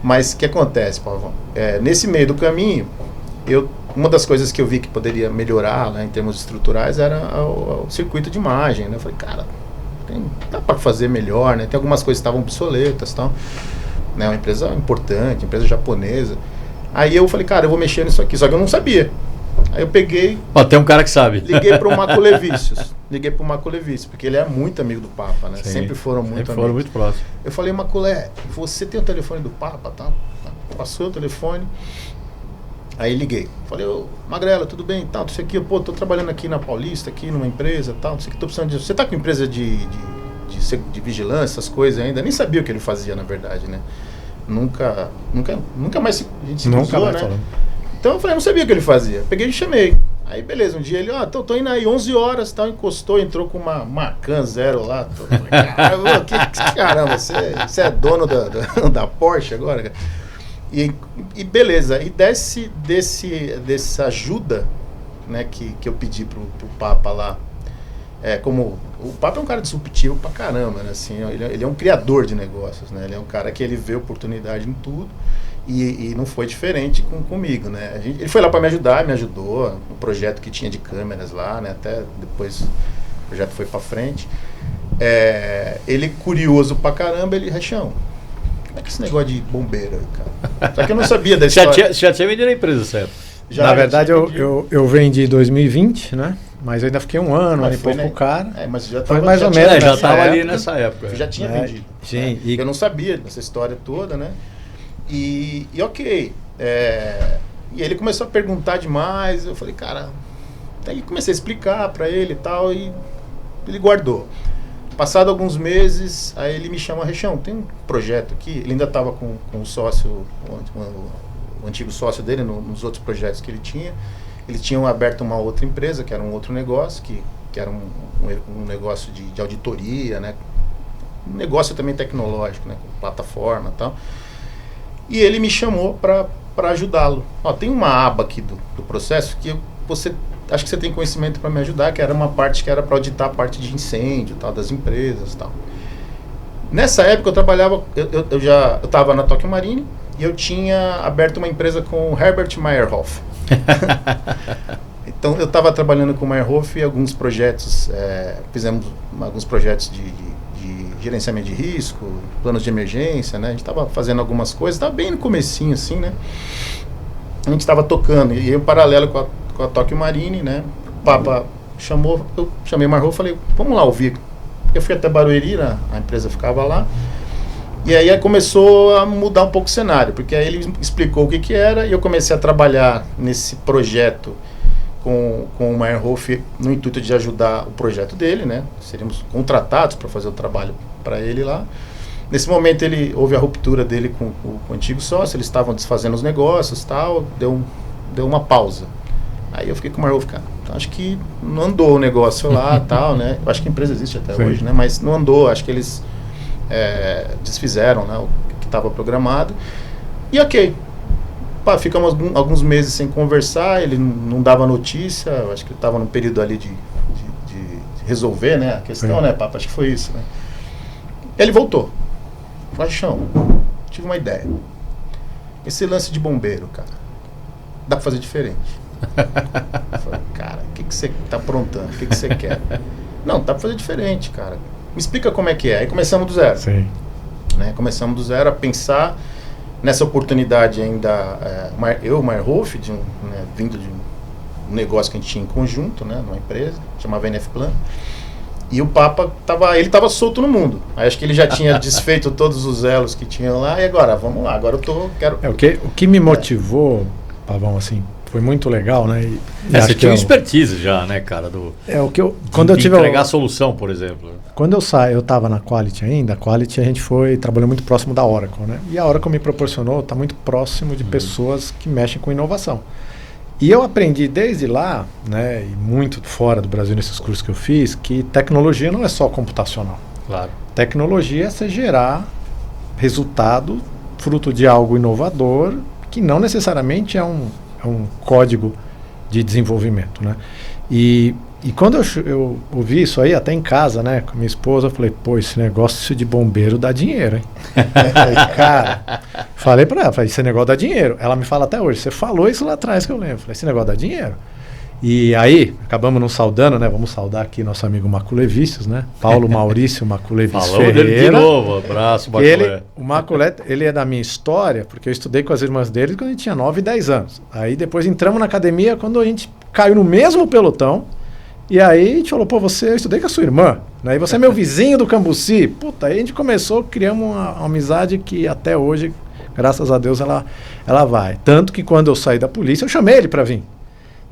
Mas o que acontece, Pavão? Nesse meio do caminho, uma das coisas que eu vi que poderia melhorar, né, em termos estruturais, era o circuito de imagem, né? Eu falei, cara, dá para fazer melhor, né? Tem algumas coisas que estavam obsoletas e tal, né? Uma empresa importante, empresa japonesa. Aí eu falei, cara, eu vou mexer nisso aqui, só que eu não sabia. Aí eu peguei... Tem um cara que sabe. Liguei pro Marco Levícios, porque ele é muito amigo do Papa, né? Sempre foram muito amigos. Muito próximos. Eu falei, Maculé, você tem o telefone do Papa, tá? Passou o telefone. Aí liguei. Falei, ô, Magrela, tudo bem? Tal, isso aqui, tô trabalhando aqui na Paulista, aqui numa empresa, tal, isso aqui, tô precisando de... Você tá com empresa de vigilância, essas coisas ainda? Nem sabia o que ele fazia, na verdade, né? Nunca mais a gente se cruzou, né? Falando. Então eu falei, não sabia o que ele fazia. Peguei e chamei. Aí beleza, um dia ele, tô indo aí 11 horas, tal, encostou, entrou com uma Macan Zero lá. Falei, caramba, você é dono da Porsche agora? E beleza, e dessa ajuda, né, que eu pedi pro Papa lá, como o Papa é um cara disruptivo pra caramba, né, assim, ele é um criador de negócios, né, ele é um cara que ele vê oportunidade em tudo e não foi diferente comigo, né, ele foi lá para me ajudar, me ajudou no projeto que tinha de câmeras lá, né, até depois o projeto foi para frente, ele curioso pra caramba, ele, Rechão, como é que esse negócio de bombeiro aí, cara? Só que eu não sabia da história. Já tinha vendido a empresa, certo? Na verdade, eu vendi em 2020, né? Mas eu ainda fiquei um ano e pouco com o cara. Mas já foi mais ou menos. Já estava ali nessa época. Eu já tinha vendido. Sim. E eu não sabia dessa história toda, né? E ok. E ele começou a perguntar demais. Eu falei, cara... Aí comecei a explicar pra ele e tal. E ele guardou. Passado alguns meses, aí ele me chama, Rechão, tem um projeto aqui. Ele ainda estava com o sócio, o antigo sócio dele, nos outros projetos que ele tinha. Eles tinham aberto uma outra empresa, que era um outro negócio, que era um negócio de auditoria, né? Um negócio também tecnológico, né? Com plataforma e tal. E ele me chamou para ajudá-lo. Tem uma aba aqui do processo que acho que você tem conhecimento para me ajudar, que era uma parte que era para auditar a parte de incêndio, tal, das empresas e tal. Nessa época eu trabalhava, eu estava na Tokyo Marine e eu tinha aberto uma empresa com o Herbert Meyerhoff. Então eu estava trabalhando com o Meyerhoff e alguns projetos, fizemos alguns projetos de gerenciamento de risco, planos de emergência, né? A gente estava fazendo algumas coisas, estava bem no comecinho assim, né? A gente estava tocando, e em paralelo com a Tokyo Marine, né? O Papa chamou, eu chamei o Marro, falei, vamos lá ouvir. Eu fui até Barueri, a empresa ficava lá, e aí começou a mudar um pouco o cenário, porque aí ele explicou o que era, e eu comecei a trabalhar nesse projeto com o Meyerhoff no intuito de ajudar o projeto dele, né? Seríamos contratados para fazer o trabalho para ele lá. Nesse momento houve a ruptura dele com o antigo sócio, eles estavam desfazendo os negócios e tal, deu uma pausa. Aí eu fiquei com o Meyerhoff, cara, Então, acho que não andou o negócio lá tal, né? Eu acho que a empresa existe até Sim. hoje, né? Mas não andou, acho que eles desfizeram, né, o que estava programado. E ok. Pá, ficamos alguns meses sem conversar, ele não dava notícia, eu acho que ele estava num período ali de resolver, né, a questão, né, papo, acho que foi isso, né. Ele voltou. Paixão, tive uma ideia. Esse lance de bombeiro, cara, dá pra fazer diferente. Eu falei, cara, o que você tá aprontando? O que você quer? Não, dá pra fazer diferente, cara. Me explica como é que é. Aí começamos do zero. Sim. Né? Começamos do zero a pensar nessa oportunidade ainda, eu, Meyerhoff, vindo de um negócio que a gente tinha em conjunto, né, numa empresa, chamava NF Plan, e o Papa ele estava solto no mundo. Aí acho que ele já tinha desfeito todos os elos que tinham lá, e agora, vamos lá, agora O que me motivou, Pavão, assim, foi muito legal, né? E Você acho que tinha expertise já, né, cara? Quando eu tive entregar a solução, por exemplo. Quando eu estava na Quality ainda, a Quality a gente trabalhou muito próximo da Oracle, né? E a Oracle me proporcionou estar muito próximo de pessoas que mexem com inovação. E eu aprendi desde lá, né, e muito fora do Brasil nesses cursos que eu fiz, que tecnologia não é só computacional. Claro. Tecnologia é você gerar resultado fruto de algo inovador, que não necessariamente é um código de desenvolvimento, né? E quando eu ouvi isso aí, até em casa, né, com minha esposa, eu falei, pô, esse negócio de bombeiro dá dinheiro, hein? Cara, falei pra ela, esse negócio dá dinheiro. Ela me fala até hoje, você falou isso lá atrás que eu lembro. Falei, esse negócio dá dinheiro. E aí, acabamos nos saudando, né? Vamos saudar aqui nosso amigo Maculevicius, né? Paulo Maurício Maculevicius Falou Ferreira. dele de novo, abraço, Maculé. O Maculé, ele é da minha história, porque eu estudei com as irmãs dele quando a gente tinha 9 e 10 anos. Aí depois entramos na academia quando a gente caiu no mesmo pelotão. E aí a gente falou, pô, eu estudei com a sua irmã, né? E você é meu vizinho do Cambuci. Puta, aí a gente começou, criamos uma amizade que até hoje, graças a Deus, ela vai. Tanto que quando eu saí da polícia, eu chamei ele para vir.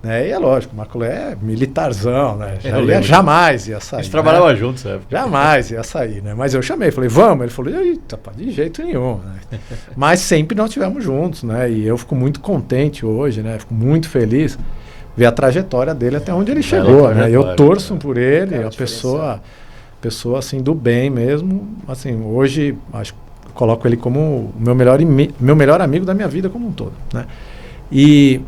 Né? E é lógico, o Maculé é militarzão, né? Jamais ia sair. A gente trabalhava né? juntos, sabe? Jamais ia sair, né? Mas eu chamei, falei, vamos. Ele falou, eita, pá, de jeito nenhum, né? Mas sempre nós estivemos juntos, né? E eu fico muito contente hoje, né? Fico muito feliz ver a trajetória dele até onde ele chegou, né? Eu torço por ele, a pessoa assim do bem mesmo, assim, hoje acho que coloco ele como o meu melhor amigo da minha vida como um todo, né? E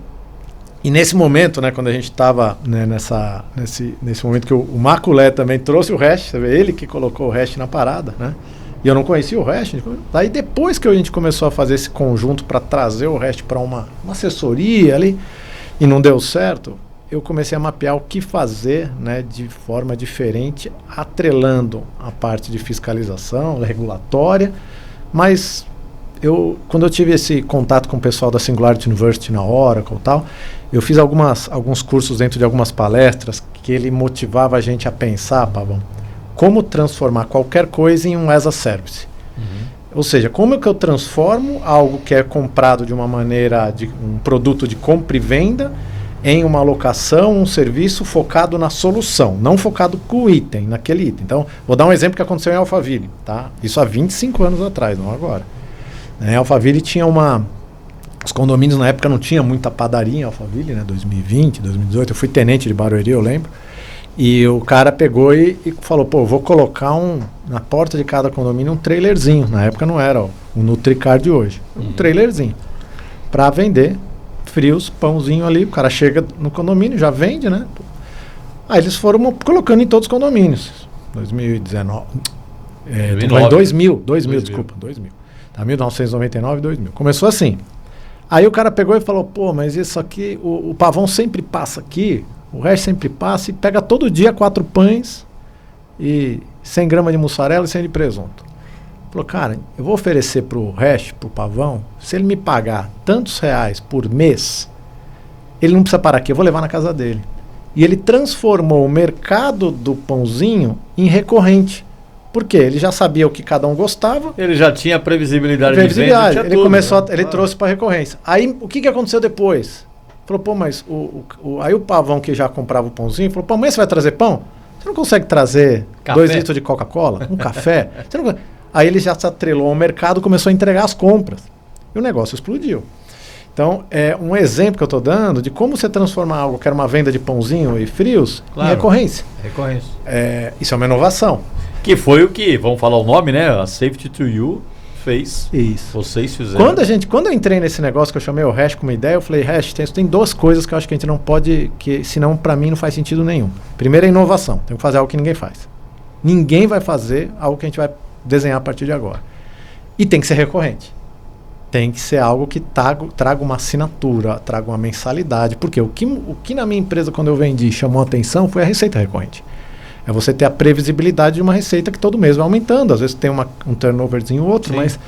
nesse momento, né, quando a gente estava, né, nesse momento que o Maculé também trouxe o Hash, você vê, ele que colocou o Hash na parada, né? E eu não conhecia o Hash. Daí depois que a gente começou a fazer esse conjunto para trazer o Hash para uma assessoria ali, e não deu certo, eu comecei a mapear o que fazer, né, de forma diferente, atrelando a parte de fiscalização, regulatória, mas quando eu tive esse contato com o pessoal da Singularity University na Oracle e tal, eu fiz alguns cursos dentro de algumas palestras que ele motivava a gente a pensar, Pavão, como transformar qualquer coisa em um as a service. Ou seja, como é que eu transformo algo que é comprado de uma maneira, de um produto de compra e venda, em uma alocação, um serviço focado na solução, não focado com o item, naquele item. Então, vou dar um exemplo que aconteceu em Alphaville, tá? Isso há 25 anos atrás, não agora. Em Alphaville tinha os condomínios na época não tinha muita padaria em Alphaville, né? 2020, 2018, eu fui tenente de Barueri, eu lembro. E o cara pegou e falou, pô, eu vou colocar na porta de cada condomínio um trailerzinho. Na época não era o Nutricar de hoje. Um trailerzinho. Para vender frios, pãozinho ali. O cara chega no condomínio, já vende, né? Aí eles foram colocando em todos os condomínios. 2019. Em 2000, desculpa, 2000. Tá, 1999, 2000. Começou assim. Aí o cara pegou e falou, pô, mas isso aqui, o Pavão sempre passa aqui. O resto sempre passa e pega todo dia 4 pães e 100 gramas de mussarela e 100 de presunto. Falou, cara, eu vou oferecer pro Hash, pro Pavão, se ele me pagar tantos reais por mês, ele não precisa parar aqui, eu vou levar na casa dele. E ele transformou o mercado do pãozinho em recorrente. Por quê? Ele já sabia o que cada um gostava. Ele já tinha previsibilidade de venda. Ele começou, ele trouxe para recorrência. Aí, o que aconteceu depois? Falou, pô, mas aí o Pavão que já comprava o pãozinho, falou, pô, amanhã você vai trazer pão? Você não consegue trazer 2 litros de Coca-Cola? Um café? Aí ele já se atrelou ao mercado, começou a entregar as compras. E o negócio explodiu. Então, é um exemplo que eu estou dando de como você transformar algo que era uma venda de pãozinho e frios Claro. em recorrência. Recorrência. Isso é uma inovação. Que foi o que, vamos falar o nome, né? A Safety to You fez. Isso. Vocês fizeram. Quando eu entrei nesse negócio que eu chamei o Hash como ideia, eu falei, Hash, tem duas coisas que eu acho que a gente não pode, que senão para mim não faz sentido nenhum. Primeiro é inovação, tem que fazer algo que ninguém faz. Ninguém vai fazer algo que a gente vai desenhar a partir de agora. E tem que ser recorrente. Tem que ser algo que traga uma assinatura, traga uma mensalidade. Porque o que na minha empresa, quando eu vendi, chamou a atenção foi a receita recorrente. É você ter a previsibilidade de uma receita que todo mês vai aumentando. Às vezes tem um turnoverzinho ou outro, Sim. mas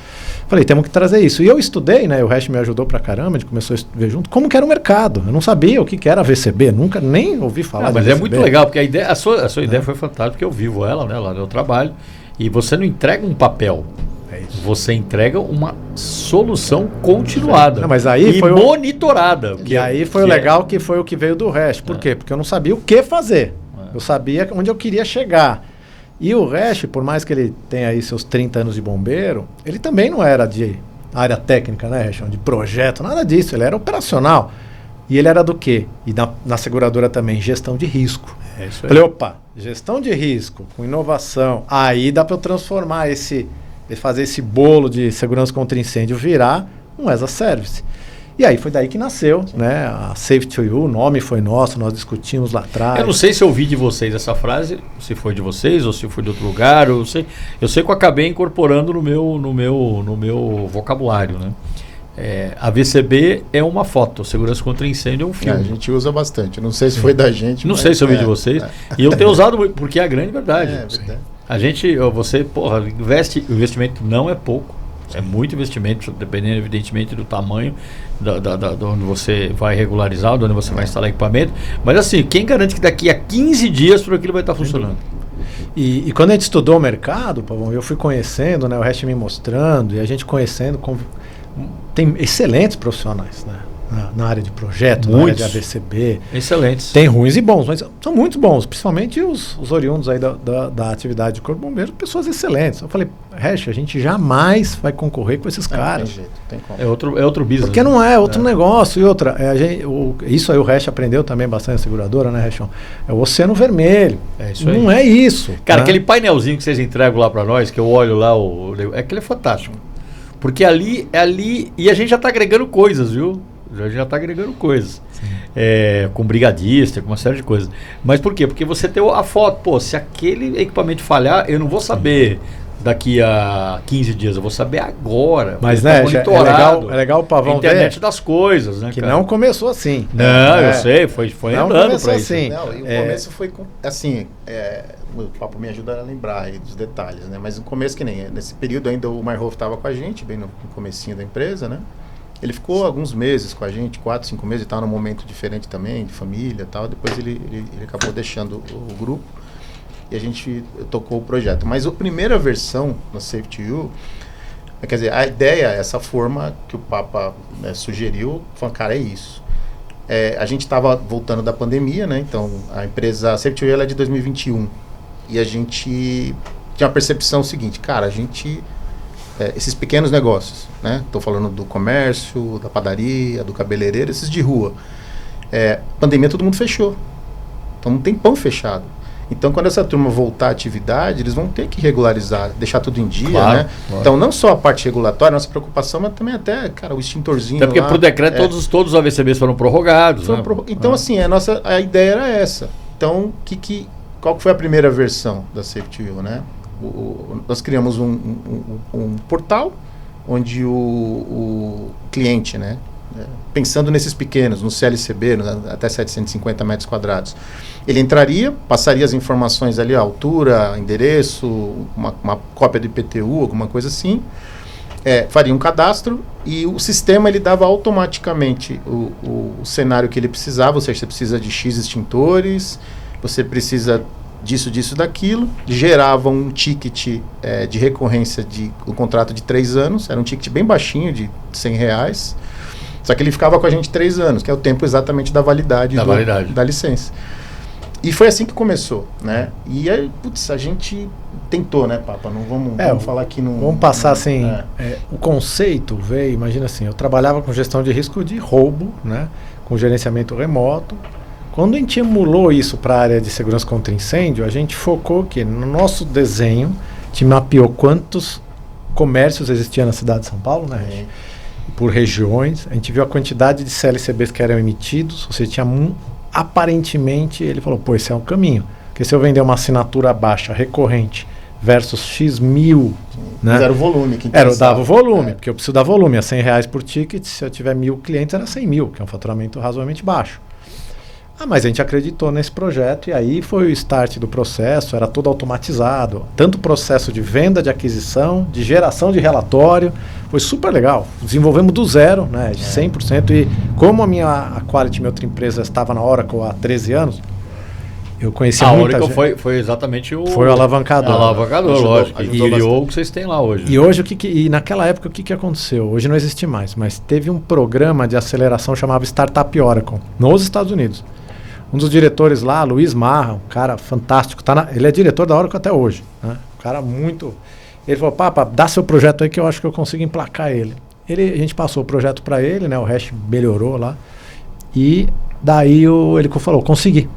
falei, temos que trazer isso. E eu estudei, né? O Hash me ajudou pra caramba, a gente começou a ver junto, como que era o mercado. Eu não sabia o que era a VCB, nunca nem ouvi falar Mas de é VCB. muito legal, porque a sua ideia foi fantástica, porque eu vivo ela, né? Lá no trabalho. E você não entrega um papel. É isso. Você entrega uma solução continuada. Não, mas aí e foi monitorada. E aí foi o legal que foi o que veio do Hash. Por quê? Porque eu não sabia o que fazer. Eu sabia onde eu queria chegar. E o Hash, por mais que ele tenha aí seus 30 anos de bombeiro, ele também não era de área técnica, né, Hash? De projeto, nada disso. Ele era operacional. E ele era do quê? E na seguradora também, gestão de risco. É isso aí. Falei, opa, gestão de risco, com inovação, aí dá para eu transformar fazer esse bolo de segurança contra incêndio virar um as a service. E aí foi daí que nasceu, né? A Safety to You, o nome foi nosso, nós discutimos lá atrás. Eu não sei se eu ouvi de vocês essa frase, se foi de vocês ou se foi de outro lugar. Eu sei que eu acabei incorporando no meu vocabulário, né? A VCB é uma foto, segurança contra incêndio é um filme. A gente usa bastante. Não sei se foi da gente. Não mas sei se eu ouvi de vocês. E eu tenho usado muito, porque é a grande verdade. verdade. A gente, você, o investimento não é pouco. É muito investimento, dependendo, evidentemente, do tamanho de onde você vai regularizar, de onde você vai instalar equipamento. Mas assim, quem garante que daqui a 15 dias tudo aquilo vai estar funcionando? E quando a gente estudou o mercado, Pavão, eu fui conhecendo, né, o Hash me mostrando, e a gente conhecendo, tem excelentes profissionais, né? Na área de projeto, na área de AVCB. Excelentes. Tem ruins e bons, mas são muito bons, principalmente os oriundos aí da atividade de Corpo de Bombeiro, pessoas excelentes. Eu falei, Hash, a gente jamais vai concorrer com esses caras. Tem jeito, tem como. É outro business. Porque não é outro negócio. E outra, isso aí o Hash aprendeu também bastante na seguradora, né, Hashão? É o oceano vermelho. É isso aí. Não é isso. Cara, né? aquele painelzinho que vocês entregam lá para nós, que eu olho lá, aquele é fantástico. Porque ali, e a gente já está agregando coisas, viu? A gente já está agregando coisas. Com brigadista, com uma série de coisas. Mas por quê? Porque você tem a foto. Pô, se aquele equipamento falhar, eu não vou saber daqui a 15 dias, eu vou saber agora. Mas, tá né, monitorado. é legal o Pavão internet ver das coisas, né, que cara? não começou assim. Não, eu sei, foi não andando começou para isso. assim. Não, e o começo foi assim, o papo me ajuda a lembrar aí dos detalhes, né? Mas no começo, que nem nesse período ainda o Marhoff estava com a gente, bem no comecinho da empresa, né? Ele ficou alguns meses com a gente, 4, 5 meses, e estava num momento diferente também, de família e tal. Depois ele acabou deixando o grupo e a gente tocou o projeto. Mas a primeira versão da Safety You, quer dizer, a ideia, essa forma que o Papa sugeriu, falou, cara, é isso. A gente estava voltando da pandemia, né? Então a empresa a Safety You ela é de 2021 e a gente tinha a percepção seguinte, cara, a gente esses pequenos negócios, né? Estou falando do comércio, da padaria, do cabeleireiro, esses de rua. Pandemia todo mundo fechou, então não tem pão fechado. Então, quando essa turma voltar à atividade, eles vão ter que regularizar, deixar tudo em dia, Claro, né? claro. Então, não só a parte regulatória, nossa preocupação, mas também até, cara, o extintorzinho Até porque lá, por decreto todos os AVCBs foram prorrogados. Né? Então, assim, a ideia era essa. Então, qual que foi a primeira versão da Safety You, né? Nós criamos um portal onde o cliente, né, pensando nesses pequenos, no CLCB, até 750 metros quadrados, ele entraria, passaria as informações ali, a altura, endereço, uma cópia do IPTU, alguma coisa assim, faria um cadastro e o sistema ele dava automaticamente o cenário que ele precisava, ou seja, você precisa de X extintores, você precisa disso, daquilo, gerava um ticket de recorrência de um contrato de 3 anos, era um ticket bem baixinho, de R$100, só que ele ficava com a gente 3 anos, que é o tempo exatamente da validade da licença. E foi assim que começou, né? E aí, putz, a gente tentou, né, Papa? Não vamos falar que não... Vamos passar assim, o conceito veio, imagina assim, eu trabalhava com gestão de risco de roubo, né, com gerenciamento remoto. Quando a gente emulou isso para a área de segurança contra incêndio, a gente focou que no nosso desenho, a gente mapeou quantos comércios existiam na cidade de São Paulo, né, por regiões. A gente viu a quantidade de CLCBs que eram emitidos, ou seja, tinha aparentemente, ele falou, pô, esse é um caminho. Porque se eu vender uma assinatura baixa, recorrente, versus X mil, né? Mas era o volume que eu dava o volume, porque eu preciso dar volume. É R$100 por ticket, se eu tiver 1.000 clientes, era 100 mil, que é um faturamento razoavelmente baixo. Mas a gente acreditou nesse projeto e aí foi o start do processo, era tudo automatizado. Tanto o processo de venda, de aquisição, de geração de relatório, foi super legal. Desenvolvemos do zero, né, de 100%. E como a Quality, minha outra empresa, estava na Oracle há 13 anos, eu conheci muita gente. Foi exatamente o... Foi o alavancador. Lógico. E criou o que vocês têm lá hoje. E hoje, e naquela época, o que aconteceu? Hoje não existe mais, mas teve um programa de aceleração chamado Startup Oracle, nos Estados Unidos. Um dos diretores lá, Luiz Marra, um cara fantástico, ele é diretor da Oracle até hoje, né? Um cara muito... Ele falou, Papa, dá seu projeto aí que eu acho que eu consigo emplacar ele. A gente passou o projeto para ele, né? O Hash melhorou lá. E daí ele falou, consegui.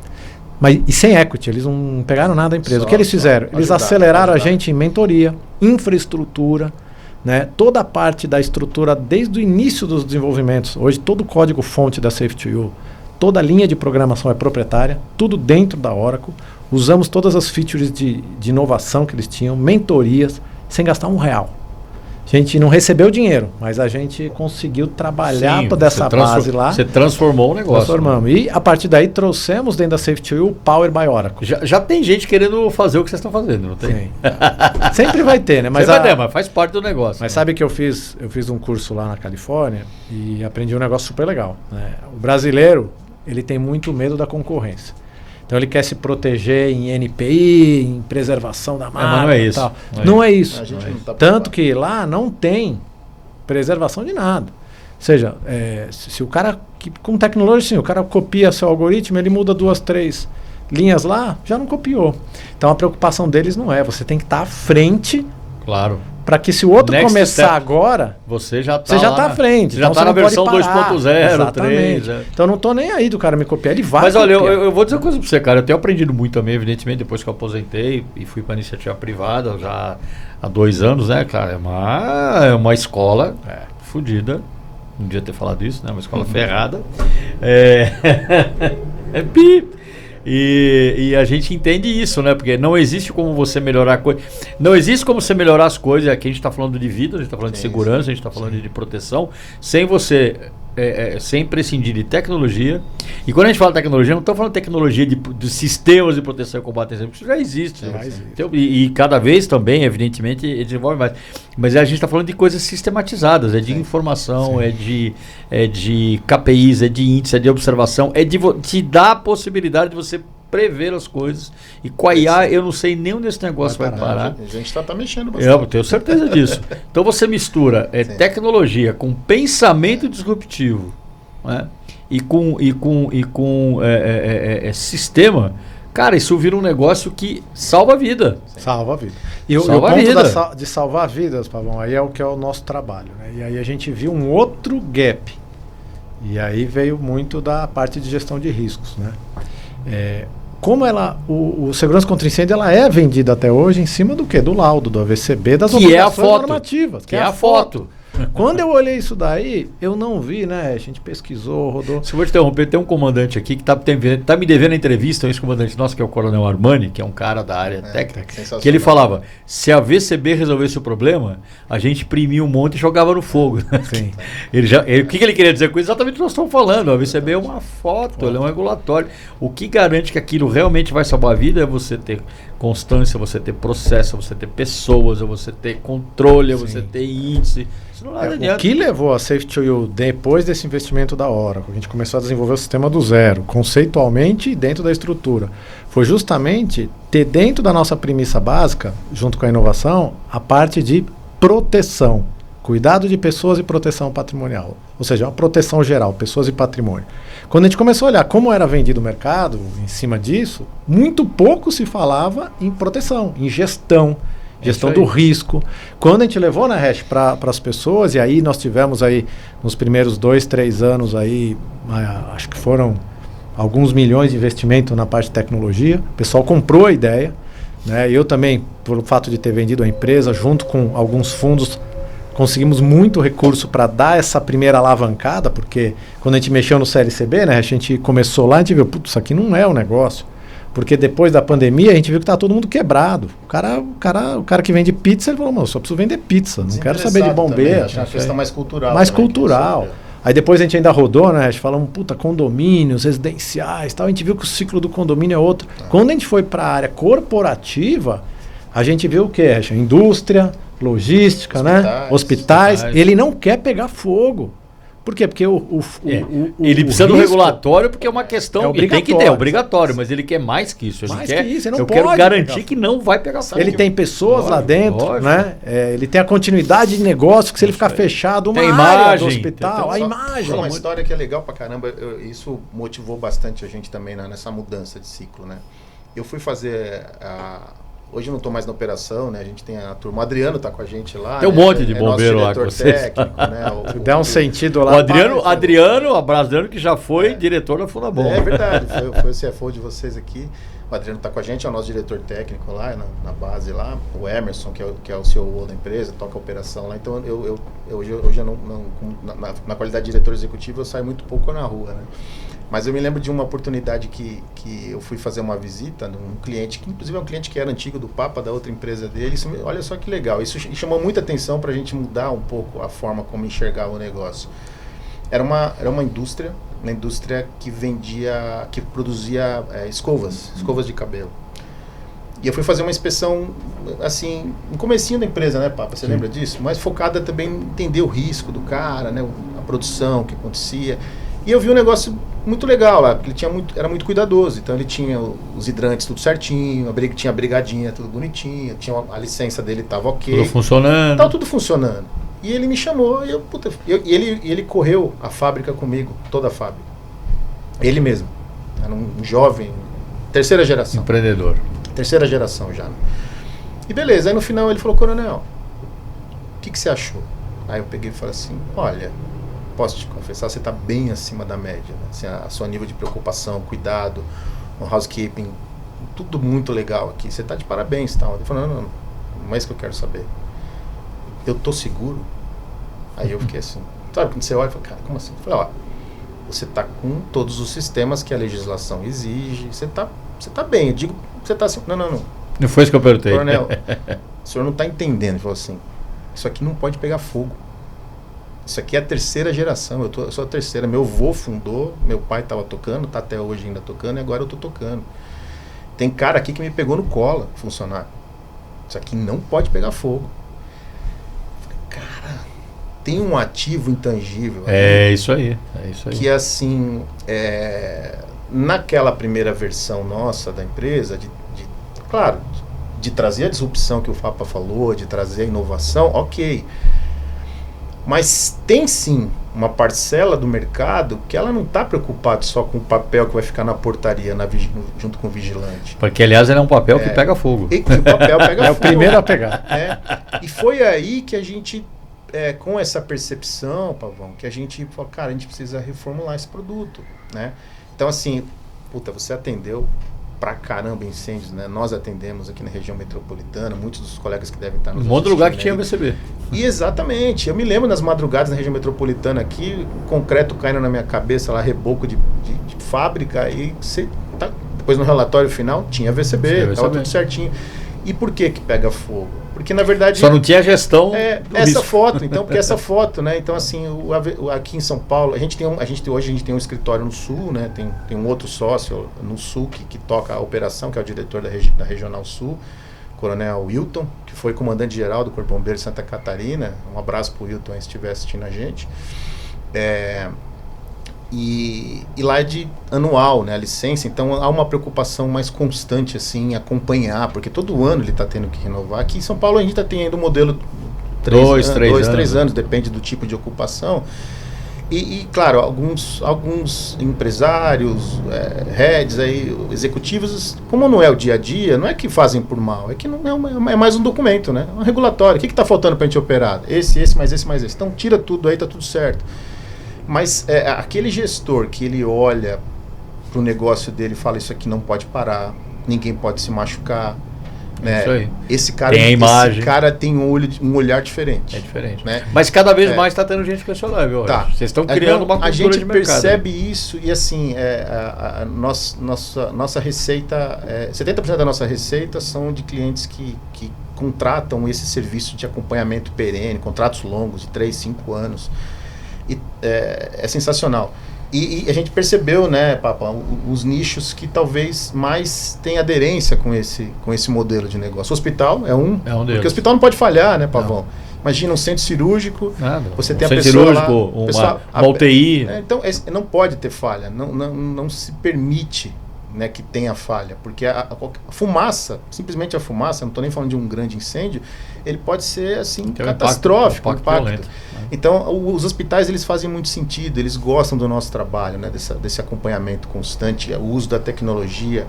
Mas e sem equity, eles não pegaram nada da empresa. O que eles fizeram? Eles aceleraram a gente em mentoria, infraestrutura, né? Toda a parte da estrutura desde o início dos desenvolvimentos. Hoje todo o código fonte da Safe2U, toda a linha de programação é proprietária, tudo dentro da Oracle. Usamos todas as features de inovação que eles tinham, mentorias, sem gastar R$1. A gente não recebeu dinheiro, mas a gente conseguiu trabalhar toda essa base lá. Você transformou o negócio. Transformamos. Né? E a partir daí trouxemos dentro da Safe2U o Power by Oracle. Já tem gente querendo fazer o que vocês estão fazendo, não tem? Sim. Sempre vai ter, né? Mas faz parte do negócio. Mas sabe que eu fiz um curso lá na Califórnia e aprendi um negócio super legal. Né? O brasileiro, ele tem muito medo da concorrência. Então ele quer se proteger em NPI, em preservação da marca. Mas não é isso. Tal. Não é isso. Tanto que lá não tem preservação de nada. Ou seja, se o cara, com tecnologia, sim, o cara copia seu algoritmo, ele muda 2, 3 linhas lá, já não copiou. Então a preocupação deles não é, você tem que estar à frente. Claro. Para que se o outro começar agora, você já está à frente. Você já está na versão 2.0, 3. Então eu não estou nem aí do cara me copiar, ele vai. Mas olha, eu vou dizer uma coisa para você, cara. Eu tenho aprendido muito também, evidentemente, depois que eu aposentei e fui para a iniciativa privada já há 2 anos, né, cara? É uma escola fodida. Não devia ter falado isso, né? Uma escola ferrada. E a gente entende isso, né? Porque não existe como você melhorar a coisa. Não existe como você melhorar as coisas. Aqui a gente está falando de vida, a gente está falando de segurança, a gente está falando de proteção, sem você sem prescindir de tecnologia. E quando a gente fala de tecnologia, não estamos falando de tecnologia de sistemas de proteção e combate a incêndio, isso já existe. Então, e cada vez também, evidentemente, ele desenvolve mais. Mas a gente está falando de coisas sistematizadas, de informação, de KPIs, de índice, de observação, de te dar a possibilidade de você prever as coisas. E com a IA, eu não sei nem onde esse negócio vai parar. A gente está mexendo bastante. Eu tenho certeza disso. Então você mistura tecnologia com pensamento disruptivo, né? e com sistema. Cara, isso vira um negócio que salva a vida. Salva a vida. E o ponto de salvar vidas, Pavão, aí é o que é o nosso trabalho. Né? E aí a gente viu um outro gap. E aí veio muito da parte de gestão de riscos, né? Como o segurança contra incêndio ela é vendida até hoje em cima do quê? Do laudo, do AVCB, das obrigações normativas. Que é a foto. Quando eu olhei isso daí, eu não vi, né? A gente pesquisou, rodou. Se eu vou te interromper, tem um comandante aqui que tá me devendo a entrevista, um ex-comandante nosso, que é o Coronel Armani, que é um cara da área técnica, que ele falava, se a VCB resolvesse o problema, a gente imprimia um monte e jogava no fogo. Sim. O que ele queria dizer com isso? Exatamente o que nós estamos falando. A VCB é uma foto, ela é um regulatório. O que garante que aquilo realmente vai salvar a vida é você ter constância, você ter processo, você ter pessoas, você ter controle, você ter índice. O que levou a Safe2U depois desse investimento da Oracle, a gente começou a desenvolver o sistema do zero, conceitualmente dentro da estrutura, foi justamente ter dentro da nossa premissa básica, junto com a inovação, a parte de proteção cuidado de pessoas e proteção patrimonial. Ou seja, uma proteção geral, pessoas e patrimônio. Quando a gente começou a olhar como era vendido o mercado em cima disso, muito pouco se falava em proteção, em gestão do risco. Quando a gente levou na Hash para as pessoas, e aí nós tivemos aí nos primeiros 2, 3 anos aí, acho que foram alguns milhões de investimento na parte de tecnologia, o pessoal comprou a ideia, né? Eu também, pelo fato de ter vendido a empresa, junto com alguns fundos, conseguimos muito recurso para dar essa primeira alavancada, porque quando a gente mexeu no CLCB, né, a gente começou lá, a gente viu, putz, isso aqui não é o negócio. Porque depois da pandemia a gente viu que tá todo mundo quebrado. O cara que vende pizza, ele falou, mano, só preciso vender pizza, não quero saber de bombeiro. Acho que é uma questão mais cultural. Mais cultural. Aí depois a gente ainda rodou, né? A gente falou, puta, condomínios, residenciais, tal. A gente viu que o ciclo do condomínio é outro. Quando a gente foi para a área corporativa, a gente viu o quê? Indústria, logística, né? Hospitais. Ele não quer pegar fogo. Por quê? Porque ele precisa do regulatório porque é uma questão. É ele tem que ter, é obrigatório, mas ele quer mais que isso. Eu quero garantir que não vai pegar fogo. Ele tem pessoas lá dentro, né? Ele tem a continuidade de negócio, que se ele ficar fechado, uma área do hospital, a imagem. Uma história que é legal pra caramba, isso motivou bastante a gente também nessa mudança de ciclo, né? Eu fui fazer hoje eu não estou mais na operação, né? A gente tem a turma. O Adriano está com a gente lá. Tem um monte de bombeiro lá com vocês. Técnico, né? Dá um sentido lá. O Adriano, abraço Adriano, que já foi diretor da Fundabom. É verdade, foi o CFO de vocês aqui. O Adriano está com a gente, é o nosso diretor técnico lá, na base lá. O Emerson, que é o CEO da empresa, toca a operação lá. Então, hoje eu não na qualidade de diretor executivo, eu saio muito pouco na rua, né? Mas eu me lembro de uma oportunidade que eu fui fazer uma visita num cliente, que inclusive é um cliente que era antigo do Papa, da outra empresa dele. Olha só que legal, isso chamou muita atenção para a gente mudar um pouco a forma como enxergava o negócio. Era uma indústria que produzia escovas de cabelo. E eu fui fazer uma inspeção, assim, no comecinho da empresa, né, Papa? Você lembra disso? Mas focada também em entender o risco do cara, né, a produção, o que acontecia. E eu vi um negócio muito legal lá, porque ele era muito cuidadoso. Então ele tinha os hidrantes tudo certinho, tinha a brigadinha tudo bonitinho, a licença dele estava ok. Tudo funcionando. Tava tudo funcionando. E ele me chamou e ele correu a fábrica comigo, toda a fábrica. Ele mesmo. Era um jovem, terceira geração. Empreendedor. Terceira geração já. E beleza, aí no final ele falou, Coronel, o que você achou? Aí eu peguei e falei assim, olha, posso te confessar, você está bem acima da média, né? Assim, a seu nível de preocupação, cuidado, no housekeeping, tudo muito legal aqui, você está de parabéns, tal. Ele falou, não é isso que eu quero saber. Eu tô seguro? Aí eu fiquei assim, sabe, quando você olha e fala, cara, como assim? Eu falei, você está com todos os sistemas que a legislação exige, você tá bem, eu digo, você está assim, não. Não foi isso que eu perguntei. Coronel, o senhor não está entendendo. Ele falou assim, isso aqui não pode pegar fogo. Isso aqui é a terceira geração, eu sou a terceira. Meu avô fundou, meu pai estava tocando, está até hoje ainda tocando, e agora eu estou tocando. Tem cara aqui que me pegou no colo, funcionário. Isso aqui não pode pegar fogo. Eu falei, cara, tem um ativo intangível. É isso aí. Que assim, naquela primeira versão nossa da empresa, claro, de trazer a disrupção que o Papa falou, de trazer a inovação, ok. Mas tem sim uma parcela do mercado que ela não está preocupada só com o papel que vai ficar na portaria junto com o vigilante. Porque, aliás, ele é um papel que pega fogo. E que o papel pega fogo. É o primeiro a pegar. E foi aí que a gente, com essa percepção, Pavão, que a gente falou, cara, a gente precisa reformular esse produto, né? Então, assim, você atendeu pra caramba incêndios, né? Nós atendemos aqui na região metropolitana, muitos dos colegas que devem estar nos assistindo. Um monte de lugar que tinha VCB. E exatamente, eu me lembro nas madrugadas na região metropolitana aqui, concreto caindo na minha cabeça lá, reboco de fábrica, e depois no relatório final tinha VCB, estava tudo certinho. E por que pega fogo? Porque na verdade... Só não tinha gestão essa foto, então, porque essa foto, né? Então assim, aqui em São Paulo, hoje a gente tem um escritório no Sul, né? Tem um outro sócio no Sul que toca a operação, que é o diretor da Regional Sul, Coronel Wilton, que foi comandante-geral do Corpo Bombeiro de Santa Catarina. Um abraço pro Wilton aí, se estiver assistindo a gente. E lá é de anual, né, a licença, então há uma preocupação mais constante assim, em acompanhar, porque todo ano ele está tendo que renovar. Aqui em São Paulo a gente está tendo o modelo três anos, depende do tipo de ocupação. E claro, alguns empresários, heads, aí, executivos, como não é o dia a dia, não é que fazem por mal, é que não é mais um documento, né? É um regulatório. O que está faltando para a gente operar? Esse, mais esse. Então tira tudo aí, tá tudo certo. Mas aquele gestor que ele olha para o negócio dele e fala, isso aqui não pode parar, ninguém pode se machucar, né? Isso aí. Esse cara tem um olhar diferente. É diferente. Né? Mas cada vez mais está tendo gente com esse olhar, viu? Tá. Vocês estão criando uma cultura de mercado. A gente percebe isso e assim, a nossa receita, 70% da nossa receita são de clientes que contratam esse serviço de acompanhamento perene, contratos longos de 3, 5 anos. E é sensacional. E a gente percebeu, né, Papa, os nichos que talvez mais têm aderência com esse modelo de negócio. O hospital é um deles. Porque o hospital não pode falhar, né, Pavão? Não. Imagina um centro cirúrgico, você tem a pessoa lá... Uma UTI. Então, não pode ter falha, não se permite, né, que tenha falha, porque a fumaça, simplesmente a fumaça, não estou nem falando de um grande incêndio, ele pode ser assim, catastrófico, impacto. Então, os hospitais, eles fazem muito sentido, eles gostam do nosso trabalho, né, desse acompanhamento constante, o uso da tecnologia.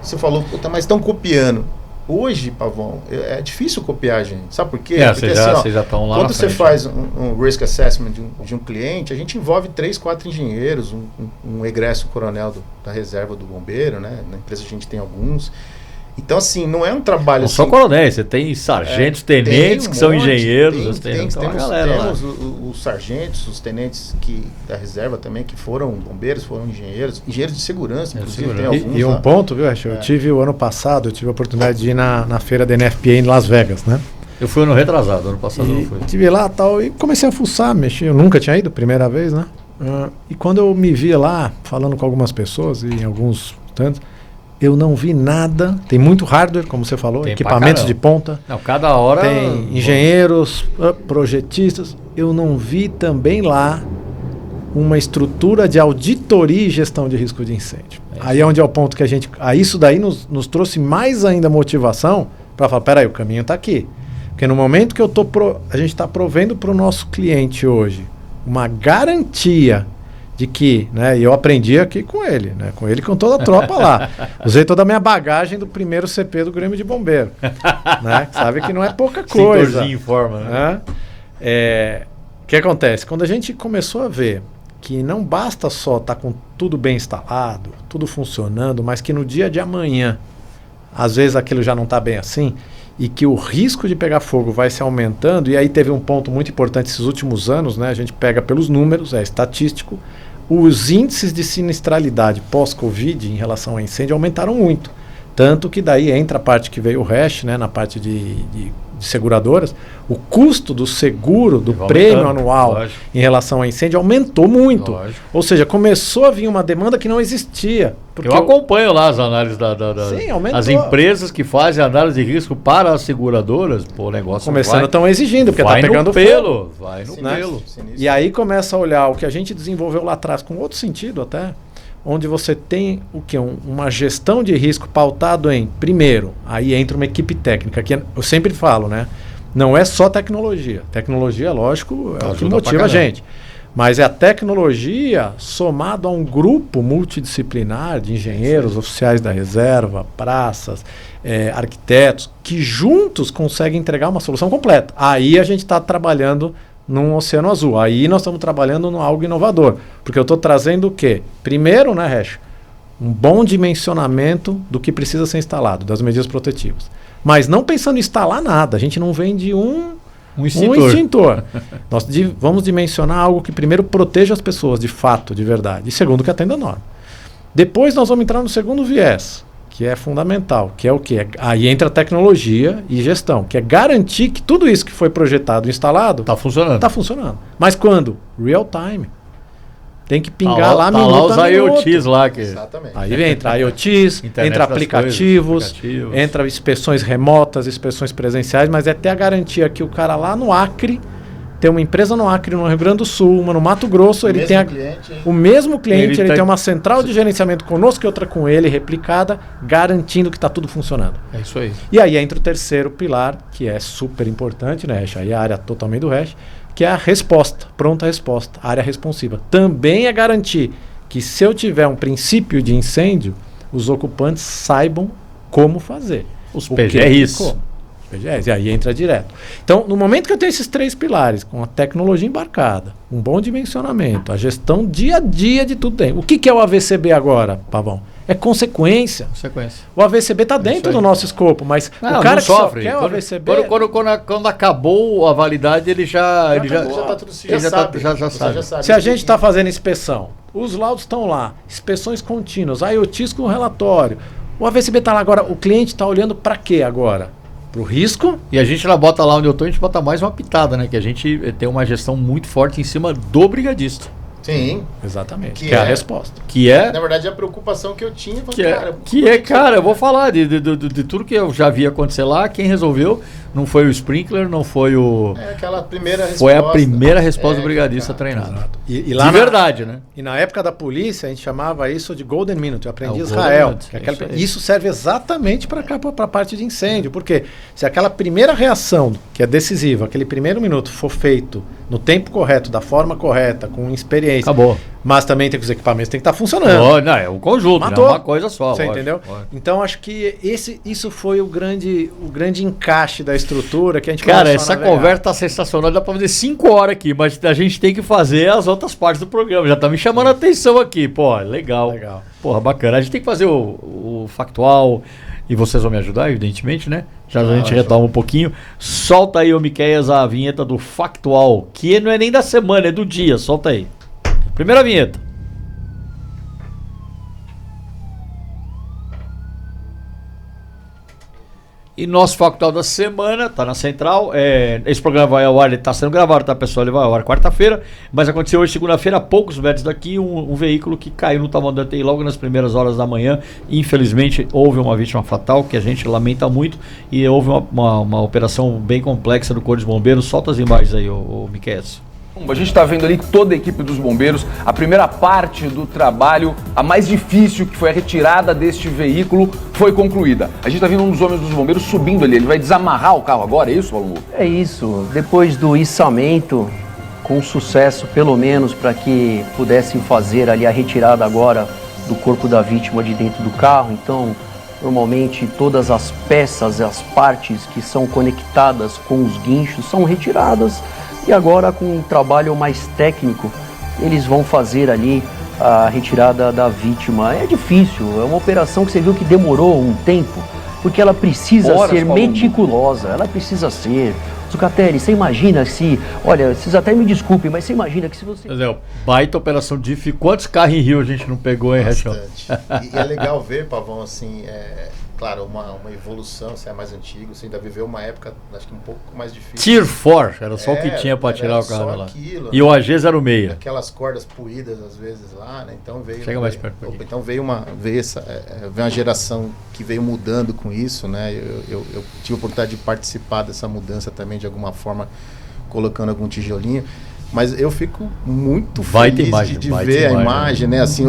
Você falou, mas estão copiando. Hoje, Pavão, é difícil copiar a gente. Sabe por quê? Porque vocês já estão lá quando na você frente, faz um risk assessment de um cliente, a gente envolve 3, 4 engenheiros, um egresso coronel da reserva do bombeiro, né? Na empresa a gente tem alguns. Então, assim, não é um trabalho... Não só coronéis, você tem sargentos, tenentes que são engenheiros. Temos os sargentos, os tenentes da reserva também, que foram bombeiros, foram engenheiros de segurança, inclusive, tem alguns. E um ponto, viu, Ash? O ano passado, eu tive a oportunidade de ir na feira da NFPA em Las Vegas, né? Eu fui ano retrasado, ano passado não fui. Estive lá tal, e comecei a fuçar, mexer. Eu nunca tinha ido, primeira vez, né? E quando eu me vi lá, falando com algumas pessoas, e em alguns tantos, eu não vi nada. Tem muito hardware, como você falou, tem equipamentos de ponta. Não, cada hora... Tem engenheiros, projetistas. Eu não vi também lá uma estrutura de auditoria e gestão de risco de incêndio. Aí é onde é o ponto que a gente... isso daí nos trouxe mais ainda motivação para falar, peraí, o caminho está aqui. Porque no momento que a gente está provendo para o nosso cliente hoje uma garantia de que, né, e eu aprendi aqui com ele, né, com ele e com toda a tropa lá. Usei toda a minha bagagem do primeiro CP do Grêmio de Bombeiro. Né, sabe que não é pouca coisa. Cinturzinho em forma, né? O que acontece? Quando a gente começou a ver que não basta só estar com tudo bem instalado, tudo funcionando, mas que no dia de amanhã, às vezes aquilo já não está bem assim, e que o risco de pegar fogo vai se aumentando, e aí teve um ponto muito importante esses últimos anos, né? A gente pega pelos números, é estatístico, os índices de sinistralidade pós-Covid em relação a incêndio aumentaram muito. Tanto que daí entra a parte que veio o RESH, né, na parte de seguradoras, o custo do seguro, do prêmio anual, lógico, em relação a incêndio aumentou muito. Lógico. Ou seja, começou a vir uma demanda que não existia. Eu acompanho lá as análises Sim, aumentou. As empresas que fazem análise de risco para as seguradoras, pô, o negócio começando estão exigindo, porque está pegando pelo. Vai no pelo. E aí começa a olhar o que a gente desenvolveu lá atrás, com outro sentido até, onde você tem o que? Uma gestão de risco pautado em, primeiro, aí entra uma equipe técnica, que eu sempre falo, né? Não é só tecnologia. Tecnologia, lógico, é o que motiva a gente. Mas é a tecnologia somado a um grupo multidisciplinar de engenheiros, oficiais da reserva, praças, arquitetos, que juntos conseguem entregar uma solução completa. Aí a gente está trabalhando num oceano azul. Aí nós estamos trabalhando em algo inovador. Porque eu estou trazendo o quê? Primeiro, né, Resch? Um bom dimensionamento do que precisa ser instalado, das medidas protetivas. Mas não pensando em instalar nada. A gente não vende um extintor. Nós vamos dimensionar algo que primeiro proteja as pessoas, de fato, de verdade. E segundo, que atenda a norma. Depois nós vamos entrar no segundo viés, que é fundamental, que é o quê? Aí entra a tecnologia e gestão, que é garantir que tudo isso que foi projetado e instalado está funcionando. Está funcionando. Mas quando? Real time. Tem que pingar lá minuto lá os IoTs lá. Exatamente. Aí entra IoTs, entra aplicativos, entra inspeções remotas, inspeções presenciais, mas é ter a garantia que o cara lá no Acre tem uma empresa no Acre, no Rio Grande do Sul, uma no Mato Grosso, ele tem o mesmo cliente, ele tem uma central de gerenciamento conosco e outra com ele, replicada, garantindo que está tudo funcionando. É isso aí. E aí entra o terceiro pilar, que é super importante, né, Hash? Aí a área totalmente do Hash, que é a resposta, pronta resposta, área responsiva. Também é garantir que se eu tiver um princípio de incêndio, os ocupantes saibam como fazer. Os O que PGRs. e como. PGRs, e aí entra direto. Então, no momento que eu tenho esses 3 pilares, com a tecnologia embarcada, um bom dimensionamento, a gestão dia a dia de tudo dentro. O que é o AVCB agora, Pavão? É consequência. Sequência. O AVCB está dentro aí. do nosso escopo, mas Não, o cara não que só sofre. quer o Quando- AVCB... Quando acabou a validade, ele já tá tudo ele já sabe. já Você sabe. Se a gente está fazendo inspeção, os laudos estão lá, inspeções contínuas, IoTs com relatório, o AVCB está lá agora, o cliente está olhando para quê agora? Para o risco? E a gente lá bota lá onde eu tô, a gente bota mais uma pitada, né? Que a gente tem uma gestão muito forte em cima do brigadista. Sim. Exatamente. Que Que é a é- resposta. Que é. Na verdade, a preocupação que eu tinha foi, Cara, eu vou falar de tudo que eu já vi acontecer lá. Quem resolveu não foi o sprinkler, não foi o. É aquela primeira resposta. Foi a primeira resposta do brigadista cara, treinado. E De verdade, né? E na época da polícia, a gente chamava isso de Golden Minute. Eu aprendi É, em o Israel. Golden Minute, Que é é isso aí. isso serve exatamente para a parte de incêndio. Porque se aquela primeira reação, que é decisiva, aquele primeiro minuto for feito no tempo correto, da forma correta, com experiência, Acabou. mas também tem que os equipamentos têm que estar funcionando. Não, é o conjunto, Matou. não é uma coisa só. Você lógico, entendeu? lógico. Então acho que isso foi o grande encaixe da estrutura que a gente Cara, começou a essa navegar. conversa tá sensacional. Dá pra fazer 5 horas aqui, mas a gente tem que fazer as outras partes do programa. Já tá me chamando a atenção aqui. Pô, legal. Legal. Porra, bacana. A gente tem que fazer o factual. E vocês vão me ajudar, evidentemente, né? Já a gente retoma um pouquinho. Solta aí, ô Miqueias, a vinheta do factual, que não é nem da semana, é do dia. Solta aí. Primeira vinheta. E nosso factual da semana tá na central. Esse programa vai ao ar, ele tá sendo gravado, tá, pessoal? Ele vai ao ar quarta-feira. Mas aconteceu hoje, segunda-feira, a poucos metros daqui, um veículo que caiu no Tamanduateí aí logo nas primeiras horas da manhã. Infelizmente, houve uma vítima fatal, que a gente lamenta muito. E houve uma operação bem complexa do Corpo de Bombeiros. Solta as imagens aí, ô Miqueias. A gente está vendo ali toda a equipe dos bombeiros, a primeira parte do trabalho, a mais difícil, que foi a retirada deste veículo, foi concluída. A gente está vendo um dos homens dos bombeiros subindo ali, ele vai desamarrar o carro agora, é isso, Paulo? É isso, depois do içamento, com sucesso pelo menos, para que pudessem fazer ali a retirada agora do corpo da vítima de dentro do carro. Então, normalmente todas as peças, as partes que são conectadas com os guinchos são retiradas. E agora, com um trabalho mais técnico, eles vão fazer ali a retirada da vítima. É difícil, é uma operação que você viu que demorou um tempo, porque ela precisa Horas, ser Paulo. meticulosa, ela precisa ser. Zucatelli, você imagina se... Olha, vocês até me desculpem, mas você imagina que se você... Baita operação difícil. Quantos carros em Rio a gente não pegou, hein, Rachel? Bastante. E é legal ver, Pavão, assim, claro, uma evolução, você é mais antigo, você ainda viveu uma época, acho que um pouco mais difícil. Tier 4, era só o que tinha pra era tirar o só carro lá. aquilo, E o AG06. Aquelas cordas puídas às vezes lá, né? Então veio. Chega mais perto um pouquinho. Então veio uma geração que veio mudando com isso, né? Eu tive a oportunidade de participar dessa mudança também de alguma forma, colocando algum tijolinho. Mas eu fico muito feliz de ver a imagem, né? Assim,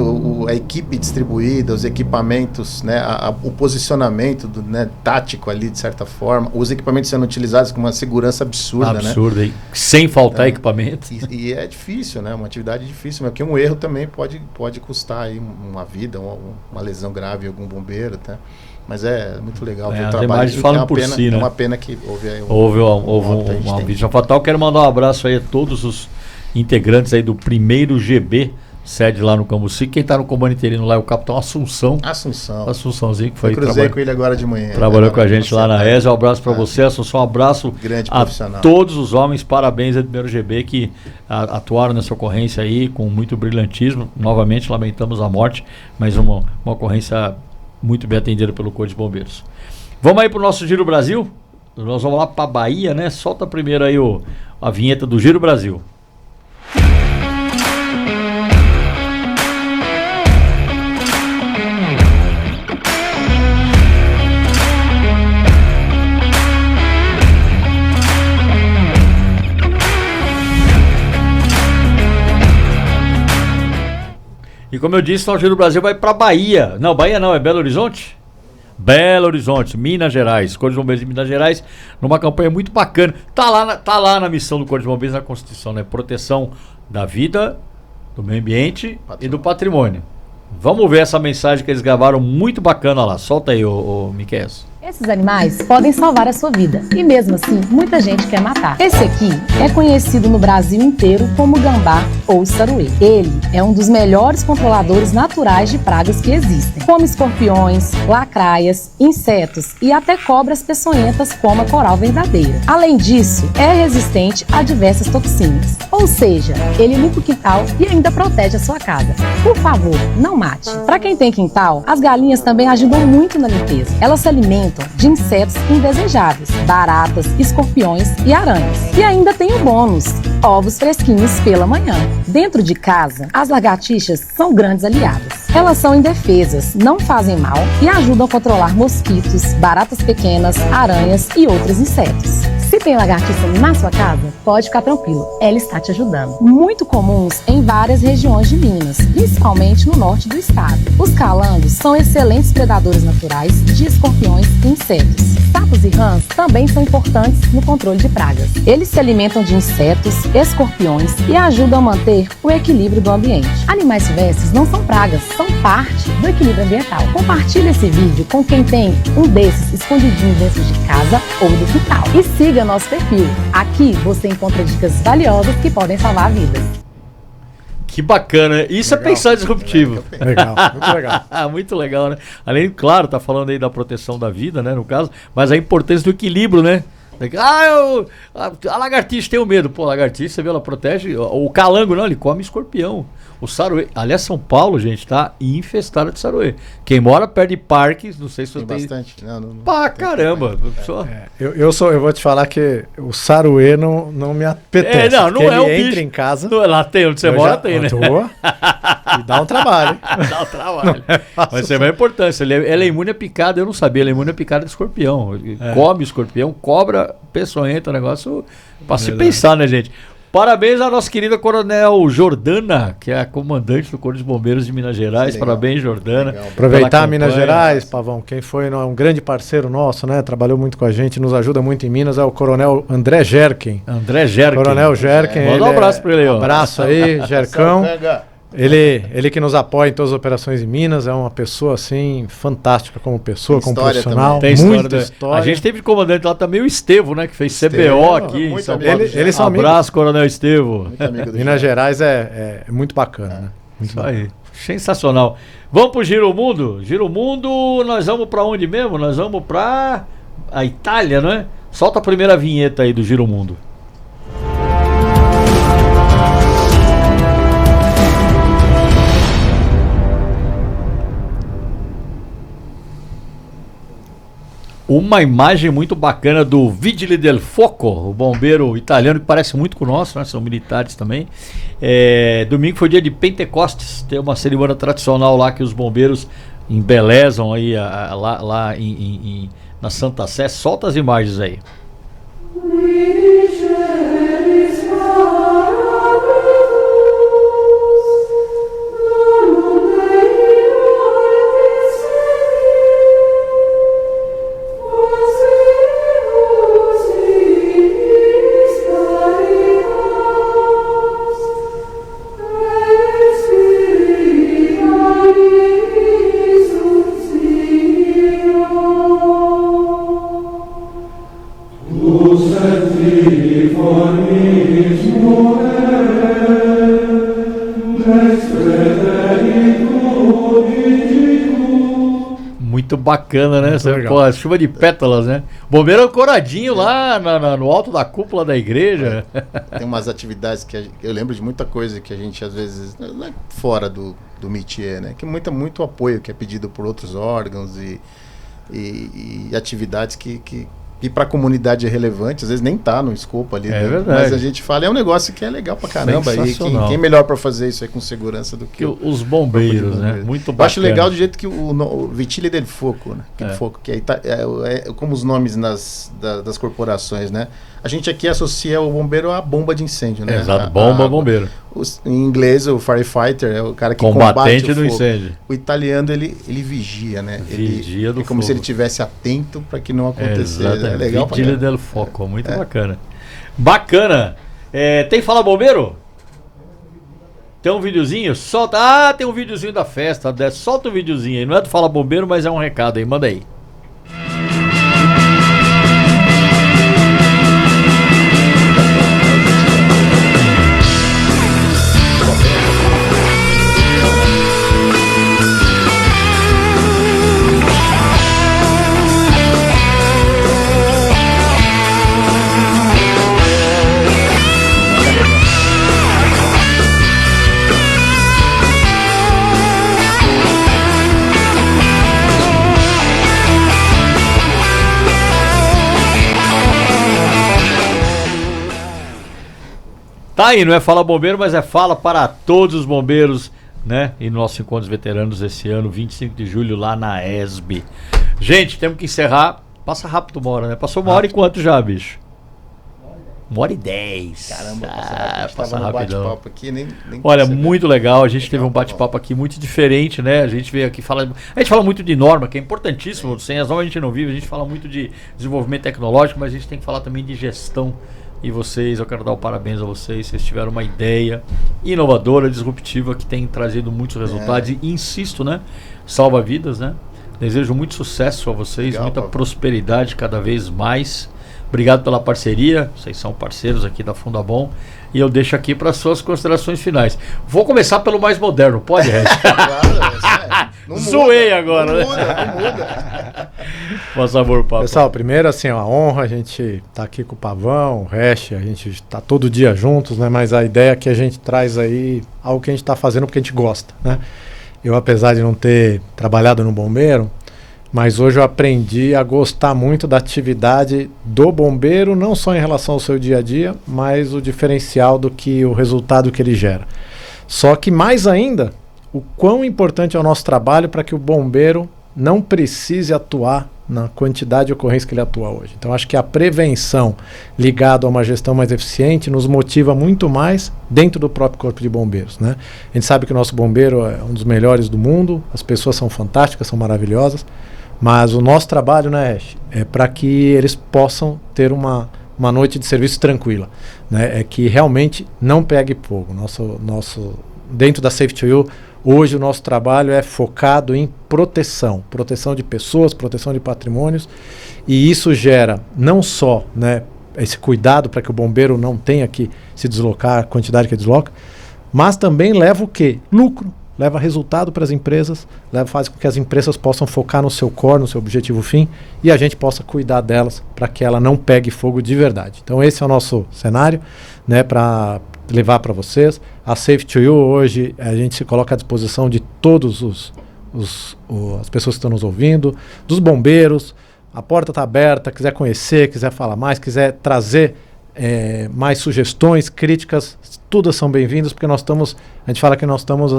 a equipe distribuída, os equipamentos, né? O posicionamento né? Tático ali, de certa forma. Os equipamentos sendo utilizados com uma segurança absurda, né? Hein? Sem faltar equipamento. E é difícil, né? Uma atividade difícil, porque um erro também pode custar aí uma vida, uma lesão grave em algum bombeiro, tá? Mas é muito legal ver o As trabalho. imagens falam por si, né? É uma pena que houve aí houve uma vítima fatal. Quero mandar um abraço aí a todos os integrantes aí do primeiro GB, sede lá no Cambuci. Quem está no comando interino lá é o Capitão Assunçãozinho, que foi cruzei com ele agora de manhã. Trabalhou com a gente lá na ESA. Um abraço para você, Assunção. Um abraço a todos os homens. Parabéns ao primeiro GB que atuaram nessa ocorrência aí com muito brilhantismo. Novamente lamentamos a morte, mas uma ocorrência muito bem atendida pelo Corpo de Bombeiros. Vamos aí para o nosso Giro Brasil? Nós vamos lá para a Bahia, né? Solta primeiro aí a vinheta do Giro Brasil. como eu disse, o Giro do Brasil vai para Bahia. Não, Bahia não, é Belo Horizonte? Belo Horizonte, Minas Gerais, Corpo de Bombeiros de Minas Gerais, numa campanha muito bacana. Tá lá na missão do Corpo de Bombeiros, na Constituição, né? Proteção da vida, do meio ambiente e do patrimônio. Vamos ver essa mensagem que eles gravaram muito bacana lá. Solta aí, ô Miquel. Esses animais podem salvar a sua vida e mesmo assim muita gente quer matar. Esse aqui é conhecido no Brasil inteiro como gambá ou saruê. Ele é um dos melhores controladores naturais de pragas que existem. Come escorpiões, lacraias, insetos e até cobras peçonhentas como a coral verdadeira. Além disso, é resistente a diversas toxinas. Ou seja, ele limpa o quintal e ainda protege a sua casa. Por favor, não mate. Para quem tem quintal, as galinhas também ajudam muito na limpeza. Elas se alimentam de insetos indesejáveis, baratas, escorpiões e aranhas. E ainda tem o bônus, ovos fresquinhos pela manhã. Dentro de casa, as lagartixas são grandes aliadas. Elas são indefesas, não fazem mal e ajudam a controlar mosquitos, baratas pequenas, aranhas e outros insetos. Se tem lagartixa na sua casa, pode ficar tranquilo, ela está te ajudando. Muito comuns em várias regiões de Minas, principalmente no norte do estado. Os calangos são excelentes predadores naturais de escorpiões e insetos. Sapos e rãs também são importantes no controle de pragas. Eles se alimentam de insetos, escorpiões e ajudam a manter o equilíbrio do ambiente. Animais silvestres não são pragas, são parte do equilíbrio ambiental. Compartilhe esse vídeo com quem tem um desses escondidinho dentro de casa ou do quintal. E siga nosso perfil. Aqui você encontra dicas valiosas que podem salvar vidas. Que bacana. Isso legal, é pensar disruptivo. Legal, muito legal. Muito legal, né? Além, claro, tá falando aí da proteção da vida, né, no caso, mas a importância do equilíbrio, né? A lagartixa tem o medo. Pô, a lagartixa, você vê, ela protege. O calango, não, ele come escorpião. O saruê. Aliás, São Paulo, gente, tá infestado de saruê. Quem mora perto de parques, não sei se você tem. Bastante. Não Pá, caramba. Eu vou te falar que o saruê não me apetece. Não é um bicho. Entra em casa. Lá tem, onde você mora tem, né? E dá um trabalho. Dá um trabalho. Mas você vai a importância. Ela é imune a picada, eu não sabia. Ela é imune a picada de escorpião. Come escorpião, cobra peçonhenta, negócio pra se pensar, né, gente? Parabéns à nossa querida Coronel Jordana, que é a comandante do Corpo de Bombeiros de Minas Gerais. Legal. Parabéns, Jordana. Legal. Aproveitar Minas Gerais, Pavão, quem foi um grande parceiro nosso, né? Trabalhou muito com a gente, nos ajuda muito em Minas, é o Coronel André Jerken. Coronel Jerken. Manda um abraço para ele, ó. Abraço aí, Jercão. Ele que nos apoia em todas as operações em Minas, é uma pessoa assim fantástica como pessoa, como profissional. Tem muita história. A gente teve de comandante lá também o Estevo, né, que fez CBO aqui em São Paulo. Eles são amigos. Abraço, Coronel Estevo. Minas Gerais é muito bacana, né? Muito isso aí. Sensacional. Vamos pro Giro Mundo? Giro Mundo, nós vamos para onde mesmo? Nós vamos para a Itália, não é? Solta a primeira vinheta aí do Giro Mundo. Uma imagem muito bacana do Vigili del Fuoco, o bombeiro italiano que parece muito com o nosso, né? São militares também. Domingo foi dia de Pentecostes, tem uma cerimônia tradicional lá que os bombeiros embelezam aí lá na Santa Sé. Solta as imagens aí. Muito bacana, né? Pô, chuva de pétalas, né? Bombeiro ancoradinho lá no alto da cúpula da igreja. Tem umas atividades que eu lembro de muita coisa que a gente às vezes não é fora do métier, né? Que muito apoio que é pedido por outros órgãos e atividades que para a comunidade é relevante, às vezes nem tá no escopo ali, né? Verdade. Mas a gente fala, é um negócio que é legal pra caramba. E quem melhor para fazer isso aí com segurança do que os bombeiros, né? Muito bacana. Eu acho legal do jeito que o Vigili del Fuoco, né? Fuoco, que é como os nomes das corporações, né? A gente aqui associa o bombeiro à bomba de incêndio, né? Exato, bombeiro. Em inglês, o firefighter é o cara que combatente combate o do fogo. incêndio. O italiano, ele vigia, né? Vigia do é como fogo. se ele estivesse atento para que não acontecesse. É legal pra Vigília del foco, muito bacana. Bacana. Tem Fala Bombeiro? Tem um videozinho? Solta. Ah, tem um videozinho da festa. Solta o videozinho aí. Não é do Fala Bombeiro, mas é um recado aí. Manda aí. Tá aí, não é Fala Bombeiro, mas é Fala para todos os bombeiros, né? E nosso encontro dos veteranos esse ano, 25 de julho, lá na ESB. Gente, temos que encerrar. Passa rápido uma hora, né? Passou uma hora e quanto já, bicho? 1h10. Caramba, passa rapidão. bate-papo aqui, nem Olha, percebeu. muito legal. A gente teve um bate-papo aqui muito diferente, né? A gente veio aqui falar. A gente fala muito de norma, que é importantíssimo. Sem as normas a gente não vive. A gente fala muito de desenvolvimento tecnológico, mas a gente tem que falar também de gestão. E vocês, eu quero dar o parabéns a vocês. Vocês tiveram uma ideia inovadora, disruptiva, que tem trazido muitos resultados. E insisto, né? Salva vidas, né? Desejo muito sucesso a vocês, Legal, muita Pablo. prosperidade cada vez mais. Obrigado pela parceria. Vocês são parceiros aqui da Fundabom. E eu deixo aqui para suas considerações finais. Vou começar pelo mais moderno. Pode, Red? Claro, não Zoei muda, agora, não né? muda, não muda. Por favor, Pablo. Pessoal, primeiro, assim, uma honra a gente tá aqui com o Pavão, o Hash, a gente tá todo dia juntos, né? Mas a ideia é que a gente traz aí algo que a gente tá fazendo porque a gente gosta, né? Eu, apesar de não ter trabalhado no bombeiro, mas hoje eu aprendi a gostar muito da atividade do bombeiro, não só em relação ao seu dia a dia, mas o diferencial do que o resultado que ele gera. Só que mais ainda, o quão importante é o nosso trabalho para que o bombeiro não precise atuar na quantidade de ocorrências que ele atua hoje. Então acho que a prevenção ligada a uma gestão mais eficiente nos motiva muito mais dentro do próprio corpo de bombeiros, né? A gente sabe que o nosso bombeiro é um dos melhores do mundo, as pessoas são fantásticas, são maravilhosas, mas o nosso trabalho, né, Ash, é para que eles possam ter uma noite de serviço tranquila, né? É que realmente não pegue fogo. Dentro da Safety You, hoje o nosso trabalho é focado em proteção de pessoas, proteção de patrimônios, e isso gera não só, né, esse cuidado para que o bombeiro não tenha que se deslocar a quantidade que desloca, mas também leva o quê? Lucro. Leva resultado para as empresas, faz com que as empresas possam focar no seu core, no seu objetivo fim, e a gente possa cuidar delas para que ela não pegue fogo de verdade. Então esse é o nosso cenário, né, para levar para vocês. A Safety You hoje, a gente se coloca à disposição de todos as pessoas que estão nos ouvindo, dos bombeiros. A porta está aberta, quiser conhecer, quiser falar mais, quiser trazer mais sugestões, críticas, todas são bem-vindas, porque a gente fala que nós estamos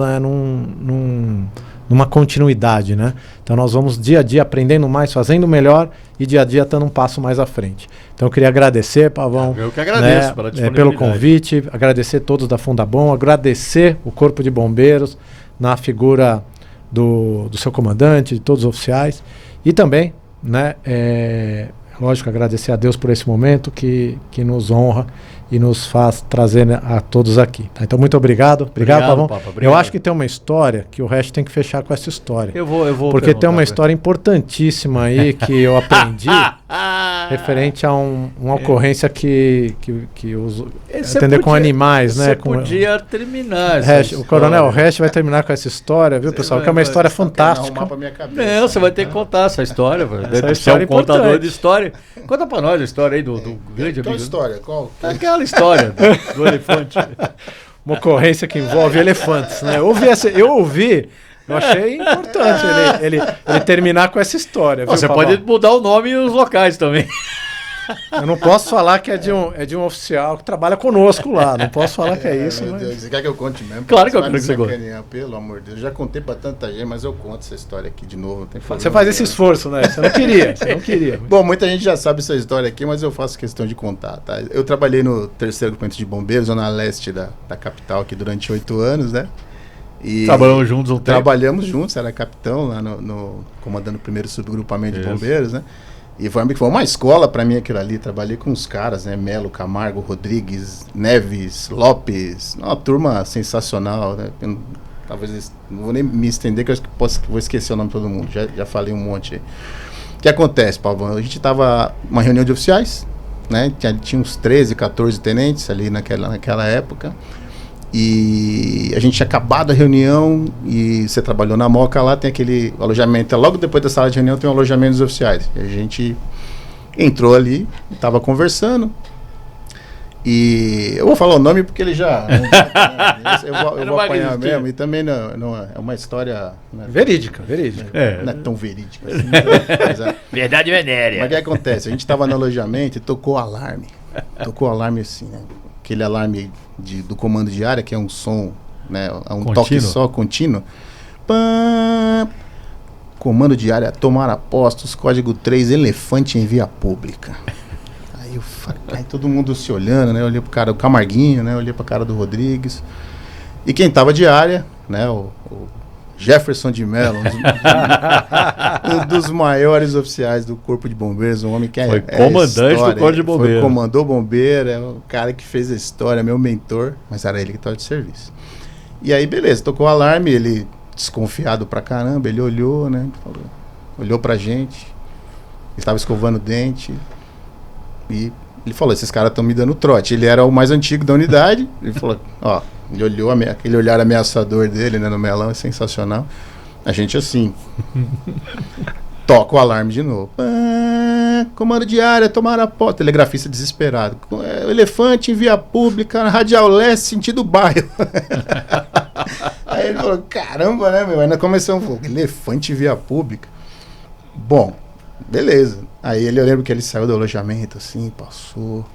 numa continuidade, né? Então nós vamos dia a dia aprendendo mais, fazendo melhor e dia a dia estando um passo mais à frente. Então eu queria agradecer, Pavão, Eu que agradeço pela disponibilidade. pelo convite, agradecer todos da Fundabom, agradecer o Corpo de Bombeiros na figura do seu comandante, de todos os oficiais, e também, né, lógico, agradecer a Deus por esse momento que nos honra e nos faz trazer, né, a todos aqui. Tá? Então, muito obrigado. Obrigado, Pavão. Papa, obrigado. Eu acho que tem uma história que o resto tem que fechar com essa história. Eu vou Porque tem uma história importantíssima aí que eu aprendi referente a uma ocorrência que atender com animais, né? Você podia terminar essa O história. Coronel Hash vai terminar com essa história, viu, pessoal? Que é uma história fantástica. Arrumar pra minha cabeça. Não, você vai ter que contar essa história. Você é história um contador importante. de história. Conta pra nós a história aí do grande Qual amigo. história? Qual? Aquela história do elefante. Uma ocorrência que envolve elefantes, né? Eu ouvi, eu achei importante ele terminar com essa história. Viu, Você Pavão? pode mudar o nome e os locais também. Eu não posso falar que é de um oficial que trabalha conosco lá. Não posso falar que é isso, Meu mas... Deus, você quer que eu conte mesmo? Claro que eu Vai quero que você me conte. sacanear, pelo amor de Deus. Eu já contei pra tanta gente, mas eu conto essa história aqui de novo. Não tem Você problema faz esse nenhum. esforço, né? Você não queria, você não queria. Bom, muita gente já sabe essa história aqui, mas eu faço questão de contar, tá? Eu trabalhei no 3º Grupamento de Bombeiros, zona leste da capital aqui durante 8 anos, né? E Trabalhamos juntos um tempo. trabalhamos juntos, era capitão lá comandando o 1º Subgrupamento de Isso. Bombeiros, né? E foi uma escola pra mim aquilo ali. Trabalhei com os caras, né? Melo, Camargo, Rodrigues, Neves, Lopes. Uma turma sensacional, né? Talvez não vou nem me estender, que eu acho que vou esquecer o nome de todo mundo. Já falei um monte aí. O que acontece, Pavão? A gente tava numa reunião de oficiais, né? Tinha uns 13, 14 tenentes ali naquela época. E a gente tinha acabado a reunião e você trabalhou na Moca lá, tem aquele alojamento, logo depois da sala de reunião tem um alojamento dos oficiais. E a gente entrou ali, estava conversando e eu vou falar o nome porque ele já... eu vou apanhar mesmo e também não é uma história... Né, Verídica. não é tão verídica assim. Verdade venérea. Mas o que acontece? A gente estava no alojamento e tocou alarme. Tocou alarme assim, né? Aquele alarme do comando de área, que é um som, né? É um toque só, contínuo. Pã! Comando de área, tomar a postos, código 3, elefante em via pública. Aí todo mundo se olhando, né? Eu olhei pro cara do Camarguinho, né? Eu olhei pra cara do Rodrigues. E quem tava de área, né? O Jefferson de Mello, um dos maiores oficiais do Corpo de Bombeiros, um homem que Foi comandante do Corpo de Bombeiros. Comandou bombeiro, é o cara que fez a história, meu mentor, mas era ele que estava de serviço. E aí, beleza, tocou o alarme, ele desconfiado pra caramba, ele olhou, né? Olhou pra gente, ele tava escovando o dente e ele falou, esses caras estão me dando trote. Ele era o mais antigo da unidade, ele falou, ó, ele olhou, aquele olhar ameaçador dele, né, no melão, é sensacional. A gente assim, toca o alarme de novo. Comando de área, tomar a porta. Telegrafista desesperado. Elefante em via pública, radial leste, sentido bairro. Aí ele falou, caramba, né, meu? Aí nós começamos a falar, elefante em via pública. Bom, beleza. Aí eu lembro que ele saiu do alojamento assim, passou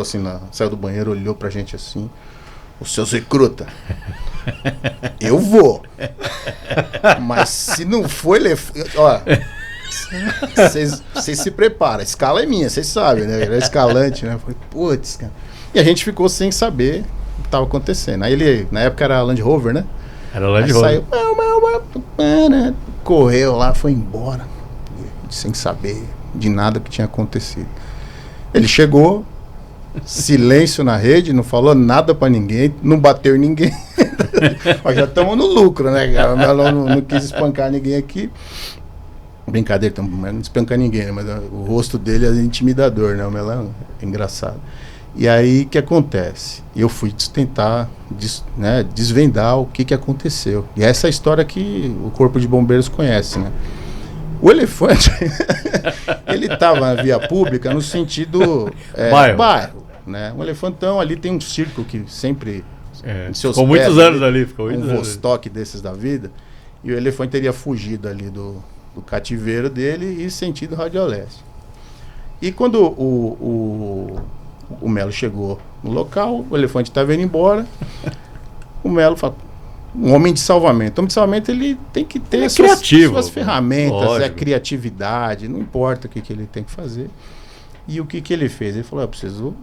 assim, saiu do banheiro, olhou pra gente assim. Os seus recruta, eu vou. Mas se não for elefante, ó, vocês se preparam. A escala é minha, vocês sabem, né? Ele é escalante, né? Eu falei, putz, cara. E a gente ficou sem saber o que estava acontecendo. Aí ele, na época era Land Rover, né? Era Land Rover. Saiu, correu lá, foi embora, sem saber de nada que tinha acontecido. Ele chegou. Silêncio na rede, não falou nada pra ninguém, não bateu em ninguém. Ó, já estamos no lucro, né, cara? Não quis espancar ninguém aqui. Brincadeira, não espanca ninguém, né? Mas o rosto dele é intimidador, né? O melão é engraçado. E aí, o que acontece? Eu fui tentar desvendar o que aconteceu. E essa é a história que o Corpo de Bombeiros conhece, né? O elefante, ele estava na via pública no sentido bairro, né? Um elefantão ali tem um circo que sempre ficou muitos anos ali, ficou muitos anos. Vostok desses da vida, e o elefante teria fugido ali do cativeiro dele e sentido radioleste. E quando o Melo chegou no local, o elefante estava indo embora, o Melo falou, um homem de salvamento. O homem de salvamento, ele tem que ter suas ferramentas, a criatividade, não importa o que ele tem que fazer. E o que ele fez? Ele falou, eu preciso...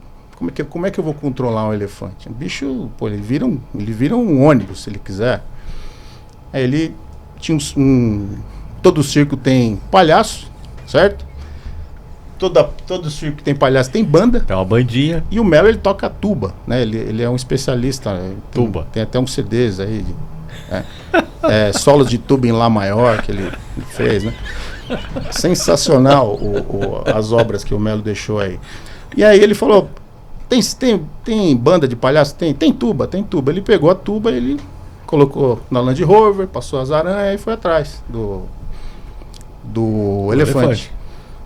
Como é que eu vou controlar um elefante? O bicho, pô, ele vira um ônibus, se ele quiser. Aí ele tinha todo circo tem palhaço, certo? Todo circo que tem palhaço tem banda. Tem uma bandinha. E o Melo, ele toca tuba, né? Ele é um especialista. Tuba. Tem até uns CDs aí. Solos de tuba em Lá maior que ele fez, né? Sensacional as obras que o Melo deixou aí. E aí ele falou, tem banda de palhaço? Tem tuba. Ele pegou a tuba, ele colocou na Land Rover, passou as aranhas e foi atrás do elefante.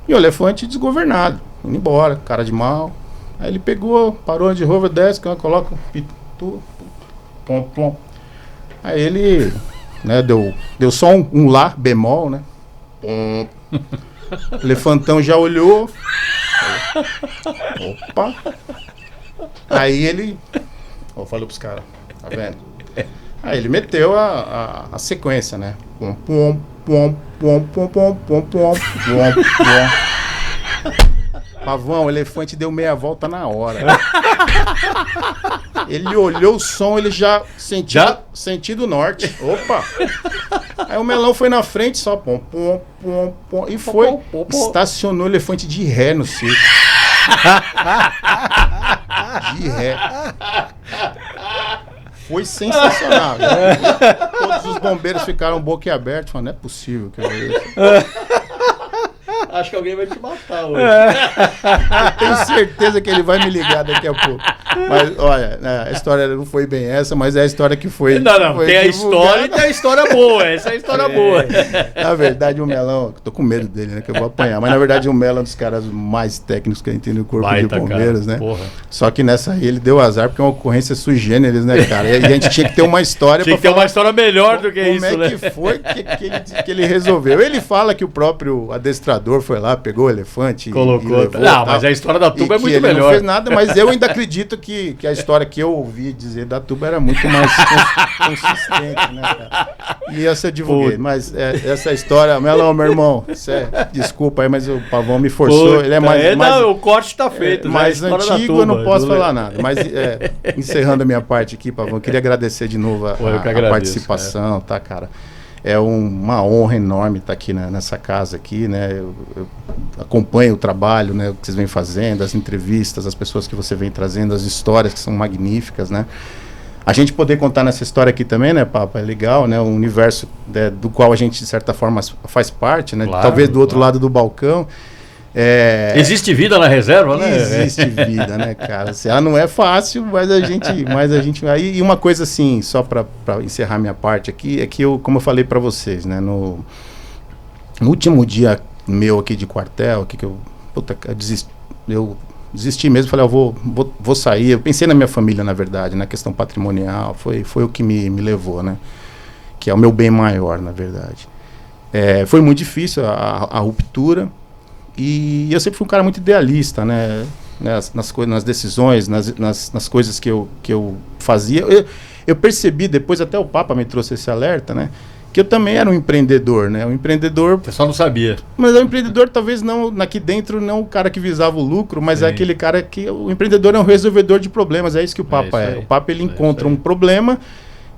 E o elefante desgovernado, indo embora, cara de mal. Aí ele pegou, parou de Rover, desce, coloca pitu, pom. Aí ele, né, deu só um Lá bemol, né? O elefantão já olhou. Opa! Aí ele... Eu falei pros caras, tá vendo? Aí ele meteu a sequência, né? Pom, pom, pom, pom, pom, pom, pom, pom, pom. Pavão, o elefante deu meia volta na hora. Ele olhou o som, ele já sentiu sentido norte. Opa! Aí o melão foi na frente, só pom, pom, pom, pom, e foi. Estacionou o elefante de ré no circo. De ré. Foi sensacional. Todos os bombeiros ficaram boquiabertos, falando, não é possível que eu veja isso. Acho que alguém vai te matar hoje. Eu tenho certeza que ele vai me ligar daqui a pouco. Mas, olha, a história não foi bem essa, mas é a história que foi. Não, foi tem a divulgada. história e tem a história boa. Essa é a história boa. Na verdade, o Melão, tô com medo dele, né? Que eu vou apanhar. Mas na verdade, o Melão é um dos caras mais técnicos que a gente tem no Corpo de Bombeiros, cara, né? Porra. Só que nessa aí ele deu azar, porque é uma ocorrência sui generis, né, cara? E a gente tinha que ter uma história. Tinha que ter uma história melhor do que como isso, é né? que foi que ele resolveu. Ele fala que o próprio adestrador foi lá, pegou o elefante colocou. e levou, não, mas a história da tuba é muito ele melhor. Não fez nada, mas eu ainda acredito que a história que eu ouvi dizer da tuba era muito mais consistente, né, cara? E essa eu divulguei. Mas essa história, Melão, meu irmão, desculpa aí, mas o Pavão me forçou. Ele é mais. Não, o corte tá feito. Mais antigo, eu não posso falar nada. Mas encerrando a minha parte aqui, Pavão, queria agradecer de novo a participação, tá, cara? É uma honra enorme estar aqui nessa casa aqui, né? Eu acompanho o trabalho, né, o que vocês vêm fazendo, as entrevistas, as pessoas que você vem trazendo, as histórias que são magníficas, né? A gente poder contar nessa história aqui também, né, Papa, é legal, né? Um universo do qual a gente, de certa forma, faz parte, né? Claro, talvez do outro lado do balcão. Existe vida na reserva, né? Existe vida, né, cara? Assim, ela não é fácil, mas a gente aí. E uma coisa assim, só para encerrar minha parte aqui, é que como eu falei para vocês, né, no último dia meu aqui de quartel, que eu desisti mesmo, falei, eu vou sair. Eu pensei na minha família, na verdade, na questão patrimonial, foi o que me levou, né? Que é o meu bem maior, na verdade. Foi muito difícil a ruptura. E eu sempre fui um cara muito idealista, né? Nas decisões, nas coisas que eu fazia. Eu percebi, depois até o Papa me trouxe esse alerta, né? Que eu também era um empreendedor, né? Um empreendedor... Você só não sabia. Mas o empreendedor, talvez não, aqui dentro, não o cara que visava o lucro, mas é aquele cara que... O empreendedor é um resolvedor de problemas, é isso que o Papa é. O Papa, ele encontra um problema,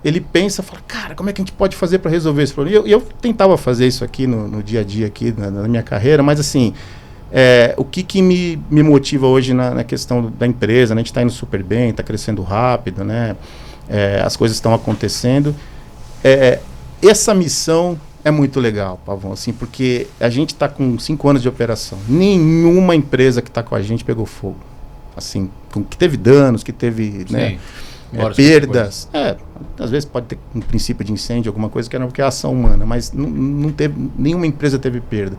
ele pensa, fala, cara, como é que a gente pode fazer para resolver esse problema? E eu tentava fazer isso aqui no dia a dia, aqui na minha carreira, mas assim... o que me motiva hoje na questão da empresa, né? A gente está indo super bem, está crescendo rápido, né? As coisas estão acontecendo. Essa missão é muito legal, Pavão, assim, porque a gente está com 5 anos de operação. Nenhuma empresa que está com a gente pegou fogo. Assim, que teve danos, que teve perdas. Às vezes pode ter um princípio de incêndio, alguma coisa que era porque é ação humana, mas não teve, nenhuma empresa teve perda.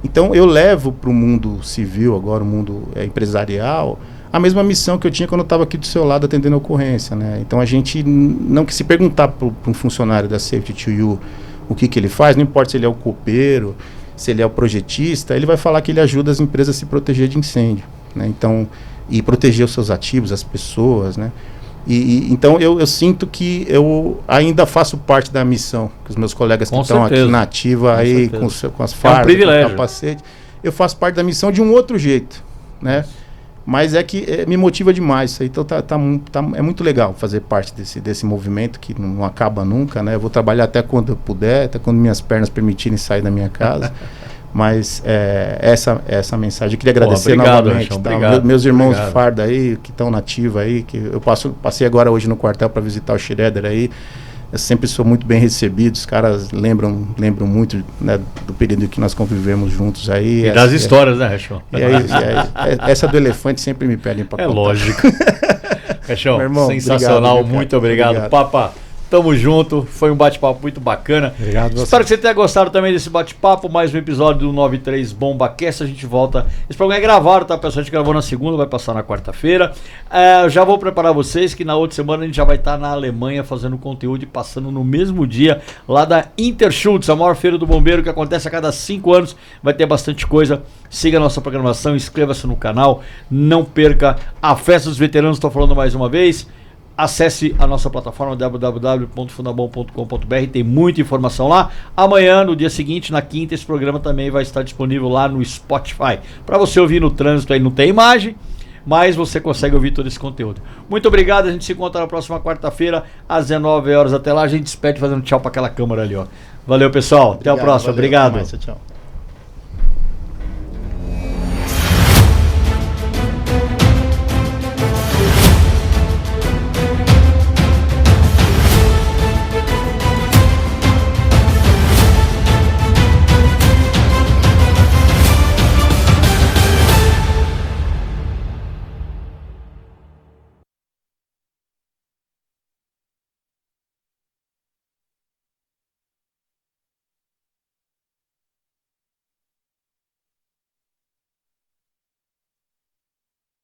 Então eu levo para o mundo civil, agora o mundo empresarial, a mesma missão que eu tinha quando eu estava aqui do seu lado atendendo a ocorrência, né? Então a gente não que se perguntar para um funcionário da Safety to You o que ele faz, não importa se ele é o copeiro, se ele é o projetista, ele vai falar que ele ajuda as empresas a se proteger de incêndio, né? Então, e proteger os seus ativos, as pessoas, né? Então eu sinto que eu ainda faço parte da missão, que os meus colegas que estão aqui na ativa aí com as fardas, com o capacete, eu faço parte da missão de um outro jeito, né? Mas me motiva demais isso aí. Então é muito legal fazer parte desse movimento que não acaba nunca, né? Eu vou trabalhar até quando eu puder, até quando minhas pernas permitirem sair da minha casa. Mas essa mensagem, eu queria agradecer novamente. Meus irmãos de farda aí, que estão na ativa aí, que eu passei agora hoje no quartel para visitar o Schroeder aí. Eu sempre sou muito bem recebido, os caras lembram muito, né, do período que nós convivemos juntos aí. E das histórias, né, Rechão? Essa do elefante sempre me pedem para contar. Lógico. Rechão, sensacional, obrigado, muito obrigado. Papa, Tamo junto, foi um bate-papo muito bacana. Obrigado você. Espero que você tenha gostado também desse bate-papo. Mais um episódio do 93 BombaCast. A gente volta. Esse programa é gravado, tá, pessoal? A gente gravou na segunda, vai passar na quarta-feira. Já vou preparar vocês que na outra semana a gente já vai estar na Alemanha fazendo conteúdo e passando no mesmo dia lá da Interschutz, a maior feira do bombeiro que acontece a cada 5 anos. Vai ter bastante coisa. Siga a nossa programação, inscreva-se no canal. Não perca a Festa dos Veteranos, estou falando mais uma vez. Acesse a nossa plataforma www.fundabom.com.br, tem muita informação lá. Amanhã, no dia seguinte, na quinta, esse programa também vai estar disponível lá no Spotify. Para você ouvir no trânsito, aí não tem imagem, mas você consegue ouvir todo esse conteúdo. Muito obrigado, a gente se encontra na próxima quarta-feira, às 19 horas. Até lá, a gente despede fazendo tchau para aquela câmera ali, ó. Valeu, pessoal. Até a próxima. Valeu, Obrigado. até mais, tchau.